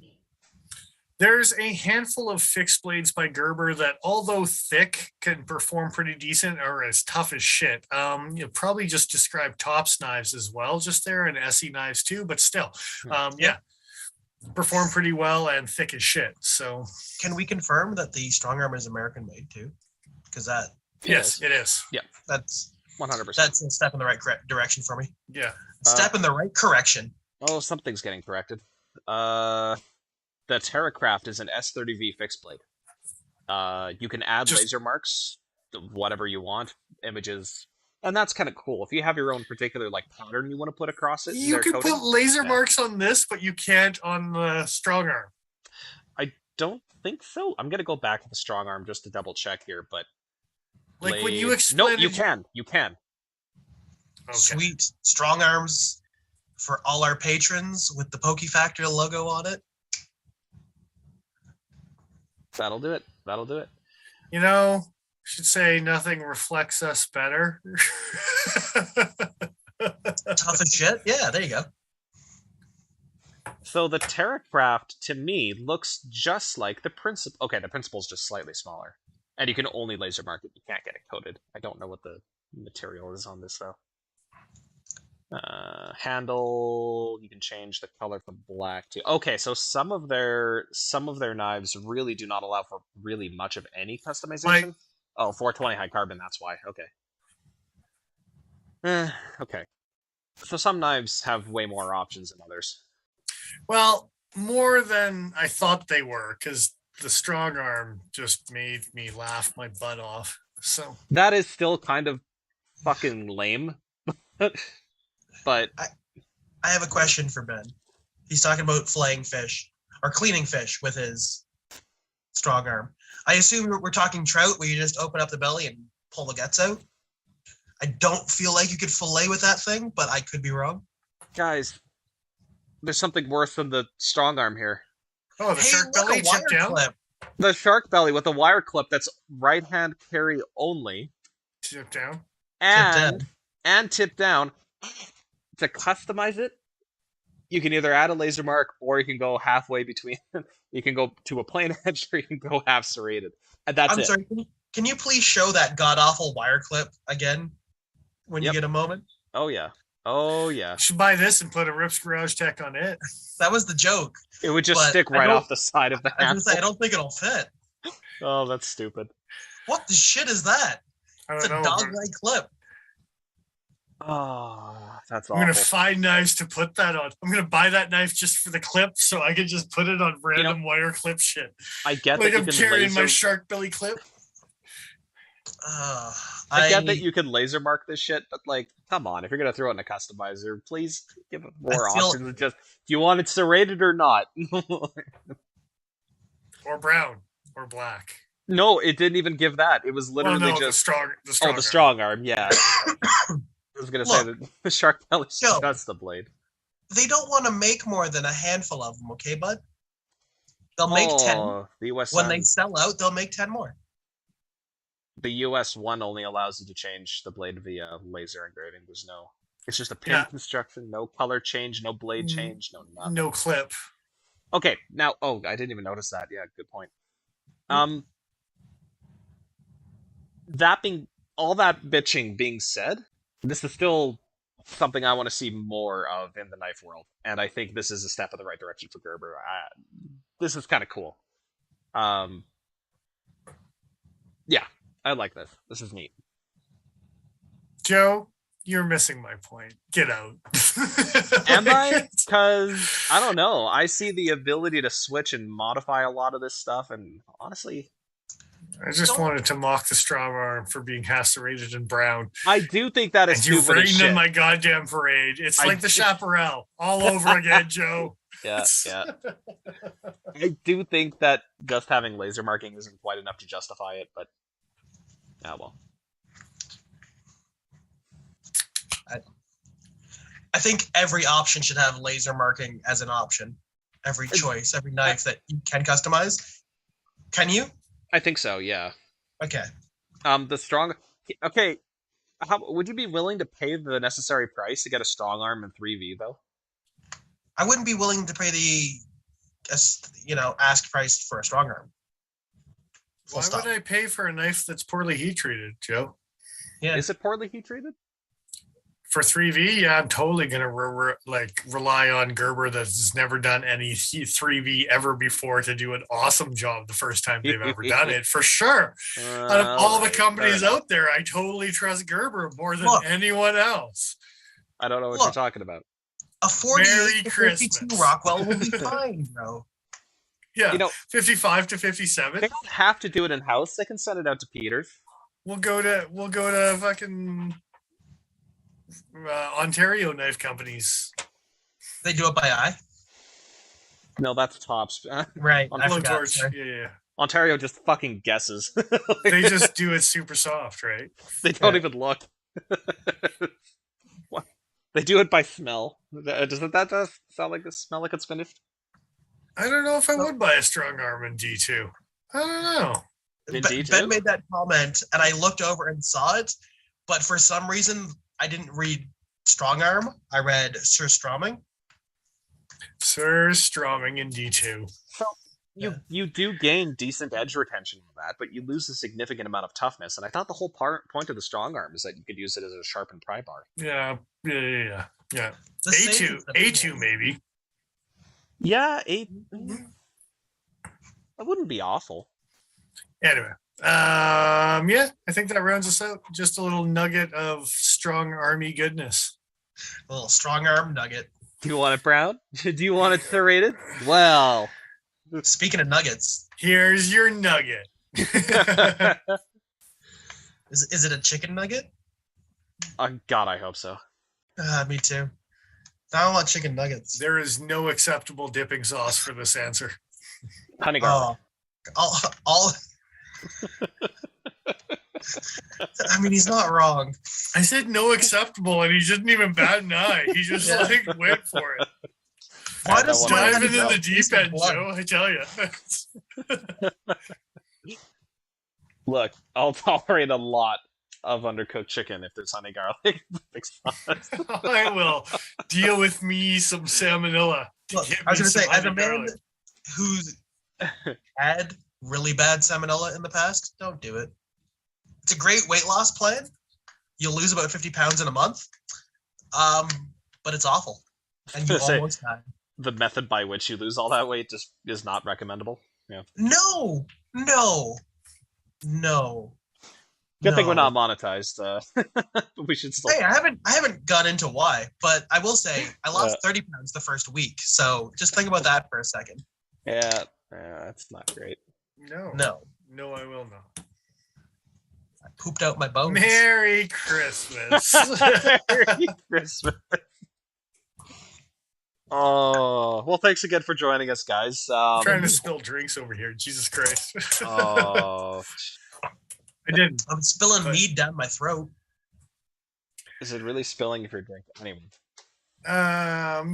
There's a handful of fixed blades by Gerber that, although thick, can perform pretty decent or as tough as shit. You probably just describe Tops knives as well, just there, and SE knives too, but still, yeah, perform pretty well and thick as shit. So, can we confirm that the Strong Arm is American made too? Because that yes, it is. Yeah, that's 100%. That's a step in the right direction for me. Yeah, step in the right correction. Oh, something's getting corrected. The Terracraft is an S30V fixed blade. You can add laser marks, whatever you want, images, and that's kind of cool. If you have your own particular like pattern you want to put across it, you can put laser marks on this, but you can't on the Strong Arm. I don't think so. I'm gonna go back to the Strong Arm just to double check here, but like when you explain, no, you can. Okay. Sweet Strong Arms for all our patrons with the Pokey Factory logo on it. That'll do it. You know, should say nothing reflects us better. Tough as shit. Yeah, there you go. So the Terracraft, to me, looks just like the Principal. Okay, the Principal's just slightly smaller. And you can only laser mark it. You can't get it coated. I don't know what the material is on this, though. Handle, you can change the color from black to... Okay, so some of their knives really do not allow for really much of any customization. Oh, 420 high carbon, that's why. Okay. Okay. So some knives have way more options than others. Well, more than I thought they were, because the Strong Arm just made me laugh my butt off. So that is still kind of fucking lame. But I have a question for Ben. He's talking about filleting fish or cleaning fish with his Strong Arm. I assume we're talking trout where you just open up the belly and pull the guts out. I don't feel like you could fillet with that thing, but I could be wrong. Guys, there's something worse than the Strong Arm here. Oh, the shark belly tipped down? Clip. The shark belly with a wire clip that's right-hand carry only. Tipped down? And tipped down. To customize it, you can either add a laser mark or you can go halfway between. You can go to a plain edge or you can go half serrated. And that's it. Sorry, can you please show that god-awful wire clip again when you get a moment? Oh, yeah. You should buy this and put a Rips Garage Tech on it. That was the joke. It would just stick right off the side of the handle. I don't think it'll fit. Oh, that's stupid. What the shit is that? It's a dog-leg clip. Oh, that's awful. I'm going to find knives to put that on. I'm going to buy that knife just for the clip so I can just put it on random wire clip shit. I get like that I'm carrying my shark belly clip. I get that you can laser mark this shit, but like, come on, if you're going to throw it in a customizer, please give it more options. Just, do you want it serrated or not? Or brown or black. No, it didn't even give that. It was literally just the strong arm. Yeah. I was going to say that the shark belly is just the blade. They don't want to make more than a handful of them, okay, bud? They'll make 10. The US when they sell out, they'll make 10 more. The US one only allows you to change the blade via laser engraving. It's just a pin construction, no color change, no blade change, no nothing. No clip. Okay, now, I didn't even notice that. Yeah, good point. That being all that bitching being said, this is still something I want to see more of in the knife world, and I think this is a step in the right direction for Gerber. This is kind of cool. Yeah, I like this. This is neat. Joe, you're missing my point. Get out. Am I? Because I don't know. I see the ability to switch and modify a lot of this stuff, and honestly, I just wanted to mock the strong arm for being lacerated in brown. I do think that is And you've stupid as rained shit. on my goddamn parade. It's like the chaparral all over again, Joe. Yeah. I do think that just having laser marking isn't quite enough to justify it, but well. I think every option should have laser marking as an option. Every choice, every knife that you can customize. Can you? I think so, yeah. Okay. The strong... Okay, would you be willing to pay the necessary price to get a strong arm in 3V, though? I wouldn't be willing to pay the, ask price for a strong arm. Why would I pay for a knife that's poorly heat treated, Joe? Yeah. Is it poorly heat treated? For 3V, yeah, I'm totally gonna rely on Gerber that's never done any 3V ever before to do an awesome job the first time they've ever done it, for sure. Out of all the companies out there, I totally trust Gerber more than anyone else. I don't know what you're talking about. A 48 to 52 Rockwell will be fine, bro. Yeah, 55 to 57. They don't have to do it in house. They can send it out to Peters. We'll go to fucking Ontario knife companies. They do it by eye. No, that's Tops. Right. Blowtorch. Yeah. Ontario just fucking guesses. They just do it super soft, right? They don't even look. They do it by smell. Doesn't that sound like smell like it's finished? I don't know if I would buy a strong arm in D2. I don't know. Ben made that comment, and I looked over and saw it, but for some reason, I didn't read strong arm. I read surströmming. Surströmming in D2. So you do gain decent edge retention with that, but you lose a significant amount of toughness. And I thought the whole point of the strong arm is that you could use it as a sharpened pry bar. Yeah. A2 maybe. Yeah, that wouldn't be awful. Anyway, I think that rounds us out. Just a little nugget of strong army goodness. A little strong arm nugget. Do you want it brown? Do you want it serrated? Well, speaking of nuggets, here's your nugget. Is it a chicken nugget? God, I hope so. Me too. I don't want chicken nuggets. There is no acceptable dipping sauce for this answer. Honey garlic. All I mean, he's not wrong. I said no acceptable, and he didn't even bat an eye. He just went for it. Why does diving in the deep end, Joe? I tell you. Look, I'll tolerate a lot of undercooked chicken if there's honey garlic. I will deal with me some salmonella. Look, I was going to say, as a man who's had really bad salmonella in the past, don't do it. It's a great weight loss plan. You'll lose about 50 pounds in a month. But it's awful. And you almost die. The method by which you lose all that weight just is not recommendable. Yeah. No. Good thing we're not monetized. We should still. Hey, I haven't gone into why, but I will say I lost 30 pounds the first week. So just think about that for a second. Yeah, that's not great. No, I will not. I pooped out my bones. Merry Christmas. Merry Christmas. Oh, well, thanks again for joining us, guys. I'm trying to spill drinks over here. Jesus Christ. Oh. I didn't. I'm spilling mead down my throat. Is it really spilling if you're drinking? Anyway.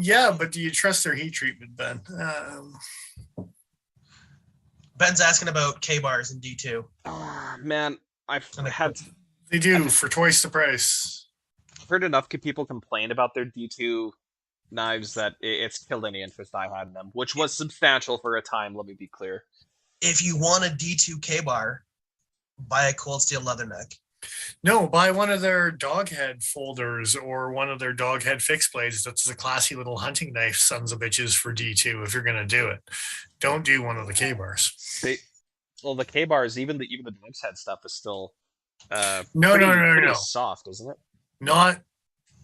Yeah, but do you trust their heat treatment, Ben? Ben's asking about K-bars in D2. Oh, man, They do for twice the price. I've heard enough people complain about their D2 knives that it's killed any interest I had in them, which was substantial for a time, let me be clear. If you want a D2 K-bar, buy a cold steel leatherneck. No, buy one of their dog head folders or one of their dog head fixed blades. That's a classy little hunting knife, sons of bitches, for D2 if you're gonna do it. Don't do one of the K bars. Well, the K bars, even the Dog's Head stuff is still No, pretty no. soft, isn't it? Not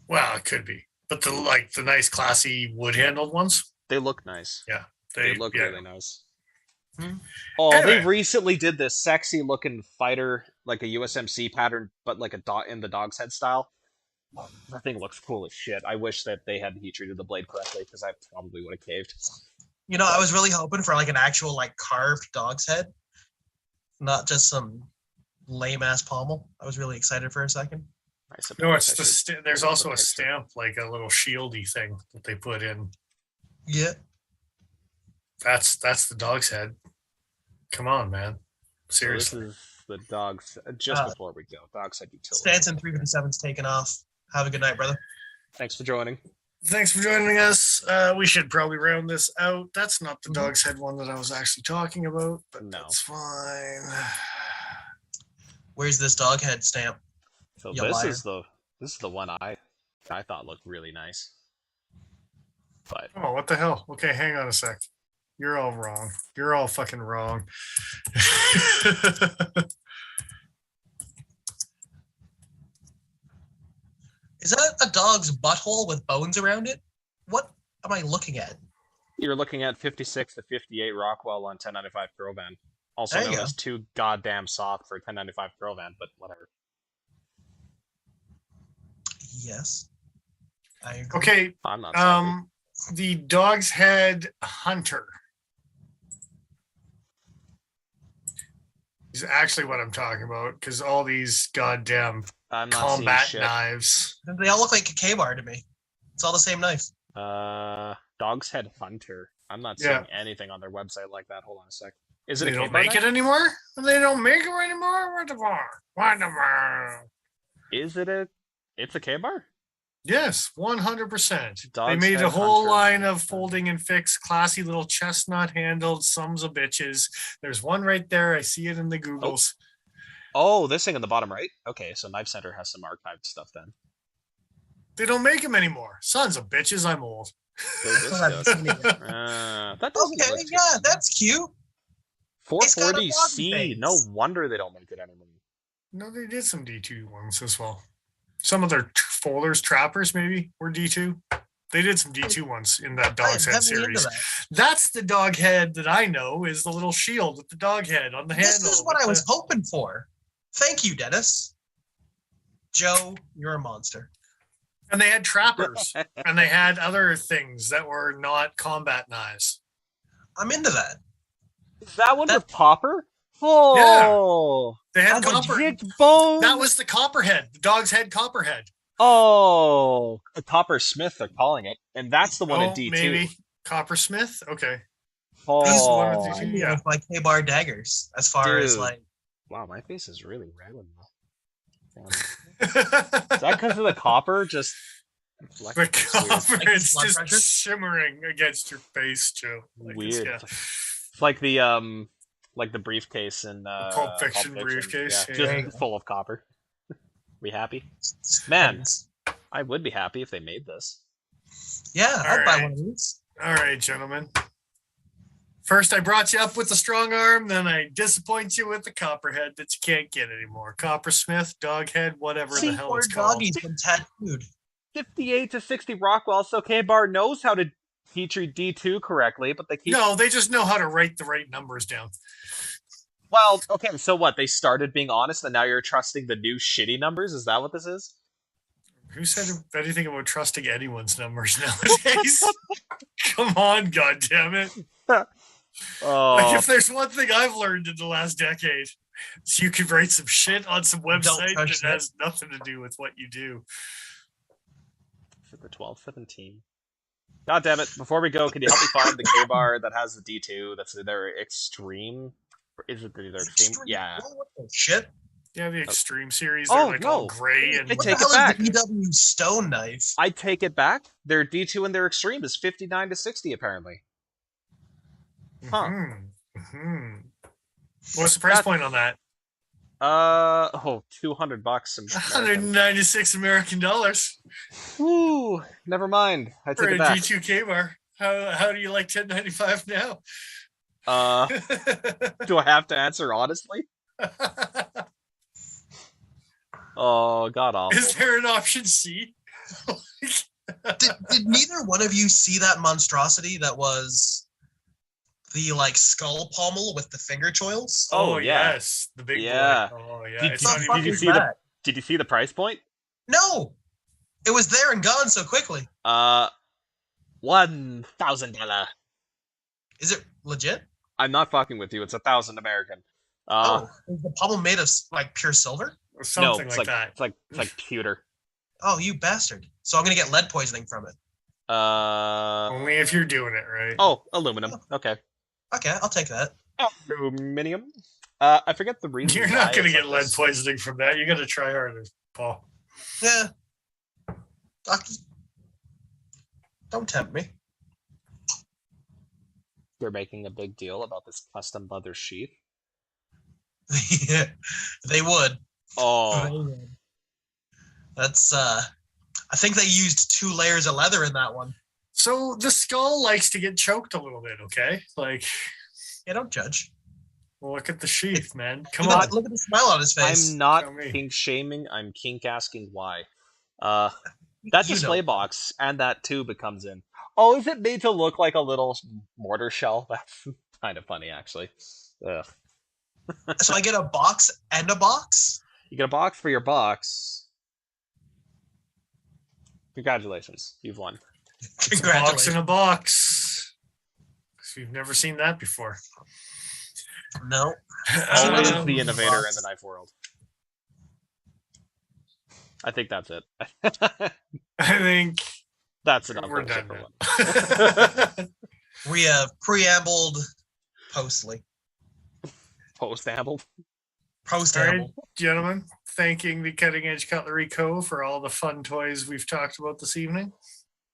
well, it could be. But the nice classy wood handled ones. They look nice. Yeah. They look really nice. Hmm. Oh, Anyway. they recently did this sexy looking fighter, like a USMC pattern, but like a dot in the Dog's Head style. That thing looks cool as shit. I wish that they had heat treated the blade correctly, because I probably would have caved. I was really hoping for like an actual like carved dog's head, not just some lame ass pommel. I was really excited for a second. No, it's there's also a stamp, like a little shieldy thing that they put in. Yeah. That's the dog's head. Come on, man. Seriously. So this is the dog's just before we go. Dog's Head utility. Stanson 357's taken off. Have a good night, brother. Thanks for joining. Thanks for joining us. We should probably round this out. That's not the dog's head one that I was actually talking about, but No. that's fine. Where's this dog head stamp? So You this liar. is the one I thought looked really nice. But Oh, what the hell? Okay, hang on a sec. You're all wrong. You're all fucking wrong. Is that a dog's butthole with bones around it? What am I looking at? you're looking at 56 to 58 Rockwell on 1095 Grovan. Also There you known go. as too goddamn soft for 1095 Grovan, but whatever. Yes. I agree. Okay, I'm not sorry. the dog's head hunter is actually what I'm talking about, because all these goddamn I'm not combat seeing shit. knives. They all look like a K-bar to me. It's all the same knife. Dog's Head Hunter. I'm not Yeah. seeing anything on their website like that. Hold on a sec. Is it They a don't K-bar make knife? it anymore? They don't make it anymore? What the fuck? What the fuck? Is it a? It's a K-bar? Yes, 100%. They Dog's made a Head whole Hunter. line of folding and fix, classy little chestnut handled sums of bitches. There's one right there. I see it in the Googles. Oh, this thing in the bottom right? Okay, so Knife Center has some archived stuff then. They don't make them anymore. Sons of bitches, I'm old. There's this I haven't stuff. seen it yet. That doesn't Okay, look too yeah, bad. that's cute. It's got a doggy 440C. face. No wonder they don't make it anymore. No, they did some D2 ones as well. Some of their folders, trappers maybe, were D2. They did some D2 ones in that I am dog's head heavily into series. that. That's the dog head that I know is the little shield with the dog head on the handle. This is what with I was the- hoping for. Thank you, Dennis. Joe, you're a monster. And they had trappers, and they had other things that were not combat knives. I'm into that. Is that one That- with copper? Oh, They had I'm copper. legit bone. That was the copperhead, the dog's head copperhead. Oh, a coppersmith they're calling it, and that's the one in Oh, D2. maybe coppersmith. Okay. Oh, This is one of Remind these- me yeah. of my K-bar daggers, as far as Dude. like wow, my face is really red. Is Is that because of the copper? Just the reflecting? It's weird. copper Like is blood just pressure? shimmering against your face, Joe. Like it's- Weird. yeah. It's like the briefcase in Pulp Fiction briefcase, Yeah, yeah. just full of copper. We happy? Man. I would be happy if they made this. Yeah, I'd buy Alright. one of these. All right, gentlemen. First, I brought you up with the strong arm, then I disappoint you with the copperhead that you can't get anymore. Coppersmith, doghead, whatever the hell Poor it's called. doggy's been tattooed. 58 to 60 Rockwell, so K-Bar knows how to heat treat D2 correctly, but they keep... No, they just know how to write the right numbers down. Well, okay, so what? They started being honest, and now you're trusting the new shitty numbers? Is that what this is? Who said anything about trusting anyone's numbers nowadays? Come on, goddammit. Oh, Like, if there's one thing I've learned in the last decade, it's you can write some shit on some website that touch that. has nothing to do with what you do. for the 12-17. God damn it. Before we go, can you help me find the K-Bar that has the D2 that's their extreme? Or is it their extreme? Yeah. Oh, what the shit? Yeah, the extreme series, Oh, they're like no. all gray and They What take the it hell back. is the EW stone knife? I take it back. Their D2 and their extreme is 59 to 60, apparently. Huh. Mhm, mhm. What's the price That- point on that? $200 American. $196 American dollars Woo, never mind. I for take a it back. G2K bar. How do you like 1095 now? Do I have to answer honestly? Oh, god awful. Is there an option C? Did neither one of you see that monstrosity that was the like skull pommel with the finger choils? Oh, yeah. Yes, the big Yeah. boy. Oh yeah, Did, it's did, not did even. you is see that? did you see the price point? No, it was there and gone so quickly. $1,000. Is it legit? I'm not fucking with you. It's 1,000 American. Is the pommel made of like pure silver? Or No, something it's like that. it's like pewter. Oh, you bastard! So I'm gonna get lead poisoning from it. Only if you're doing it right. Oh, aluminum. Okay. Okay, I'll take that. Aluminium. I forget the reason. You're why not going to it's get like lead this. poisoning from that. You got to try harder, Paul. Yeah. Don't tempt me. They're making a big deal about this custom leather sheath. Yeah, they would. Oh, They would. That's I think they used 2 layers of leather in that one. So the skull likes to get choked a little bit, okay? Like, Yeah, don't judge. look at the sheath, man. Come Look on. at the smile on his face. I'm not Show me. kink shaming. I'm kink asking why. That You display know. box and that tube it comes in. Oh, is it made to look like a little mortar shell? That's kind of funny, actually. Ugh. So I get a box and a box? You get a box for your box. Congratulations, you've won. It's a box Congratulations. in a box. So you've never seen that before. No. Always Um, the innovator in box. the knife world. I think that's it. I think That's enough. we're bullshit done for now. We have preambled postly. Post-ambled. All right, Post-amble. gentlemen, thanking the Cutting Edge Cutlery Co. for all the fun toys we've talked about this evening.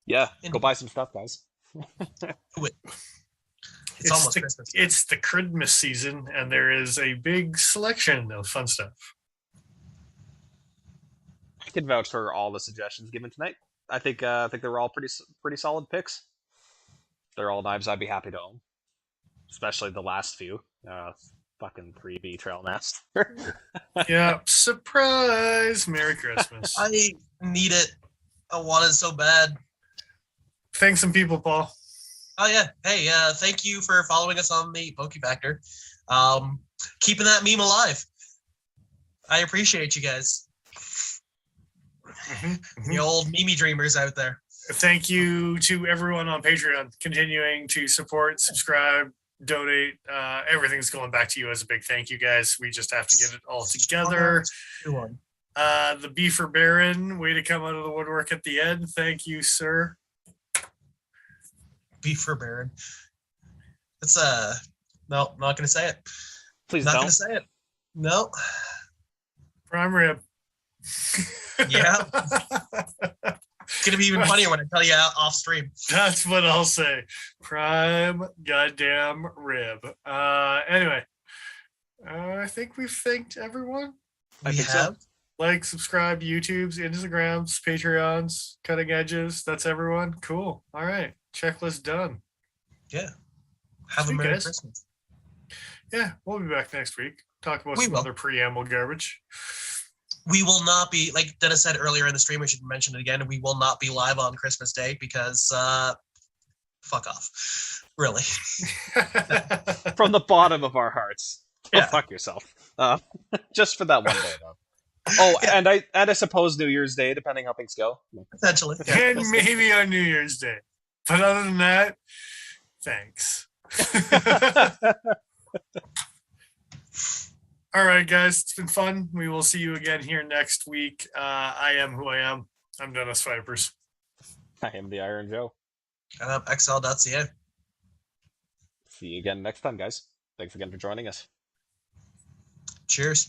Yeah, go buy some stuff, guys. It's almost Christmas. It's the Christmas season, and there is a big selection of fun stuff. I can vouch for all the suggestions given tonight. I think they were all pretty solid picks. They're all knives I'd be happy to own, especially the last few. Fucking 3B Trailmaster. Yeah, surprise! Merry Christmas. I need it. I want it so bad. Thanks some people, Paul. Oh yeah. Hey, thank you for following us on the Pokey Factor. Keeping that meme alive. I appreciate you guys. The old meme dreamers out there. Thank you to everyone on Patreon continuing to support, subscribe, donate. Everything's going back to you as a big thank you, guys. We just have to get it all together. The Beefer Baron, way to come out of the woodwork at the end. Thank you, sir. Beefer Baron. It's no, not gonna say it. Please Not don't. gonna say it. No. Prime rib. Yeah. It's gonna be even funnier when I tell you off stream. That's what I'll say. Prime goddamn rib. Anyway, I think we've thanked everyone. I We think so. have. Like, subscribe, YouTubes, Instagrams, Patreons, Cutting Edges. That's everyone. Cool. All right. Checklist done. Yeah. Have Sweet, a Merry guys. Christmas. Yeah, we'll be back next week. Talk about We some will. other preamble garbage. We will not be, like Dennis said earlier in the stream, I should mention it again, we will not be live on Christmas Day because fuck off. Really. From the bottom of our hearts. Go Yeah. fuck yourself. Just for that one day, though. Oh, Yeah. and I suppose New Year's Day, depending how things go. Potentially. And maybe on New Year's Day. But other than that, thanks. All right, guys. It's been fun. We will see you again here next week. I am who I am. I'm Dennis Vipers. I am the Iron Joe. And I'm XL.ca. See you again next time, guys. Thanks again for joining us. Cheers.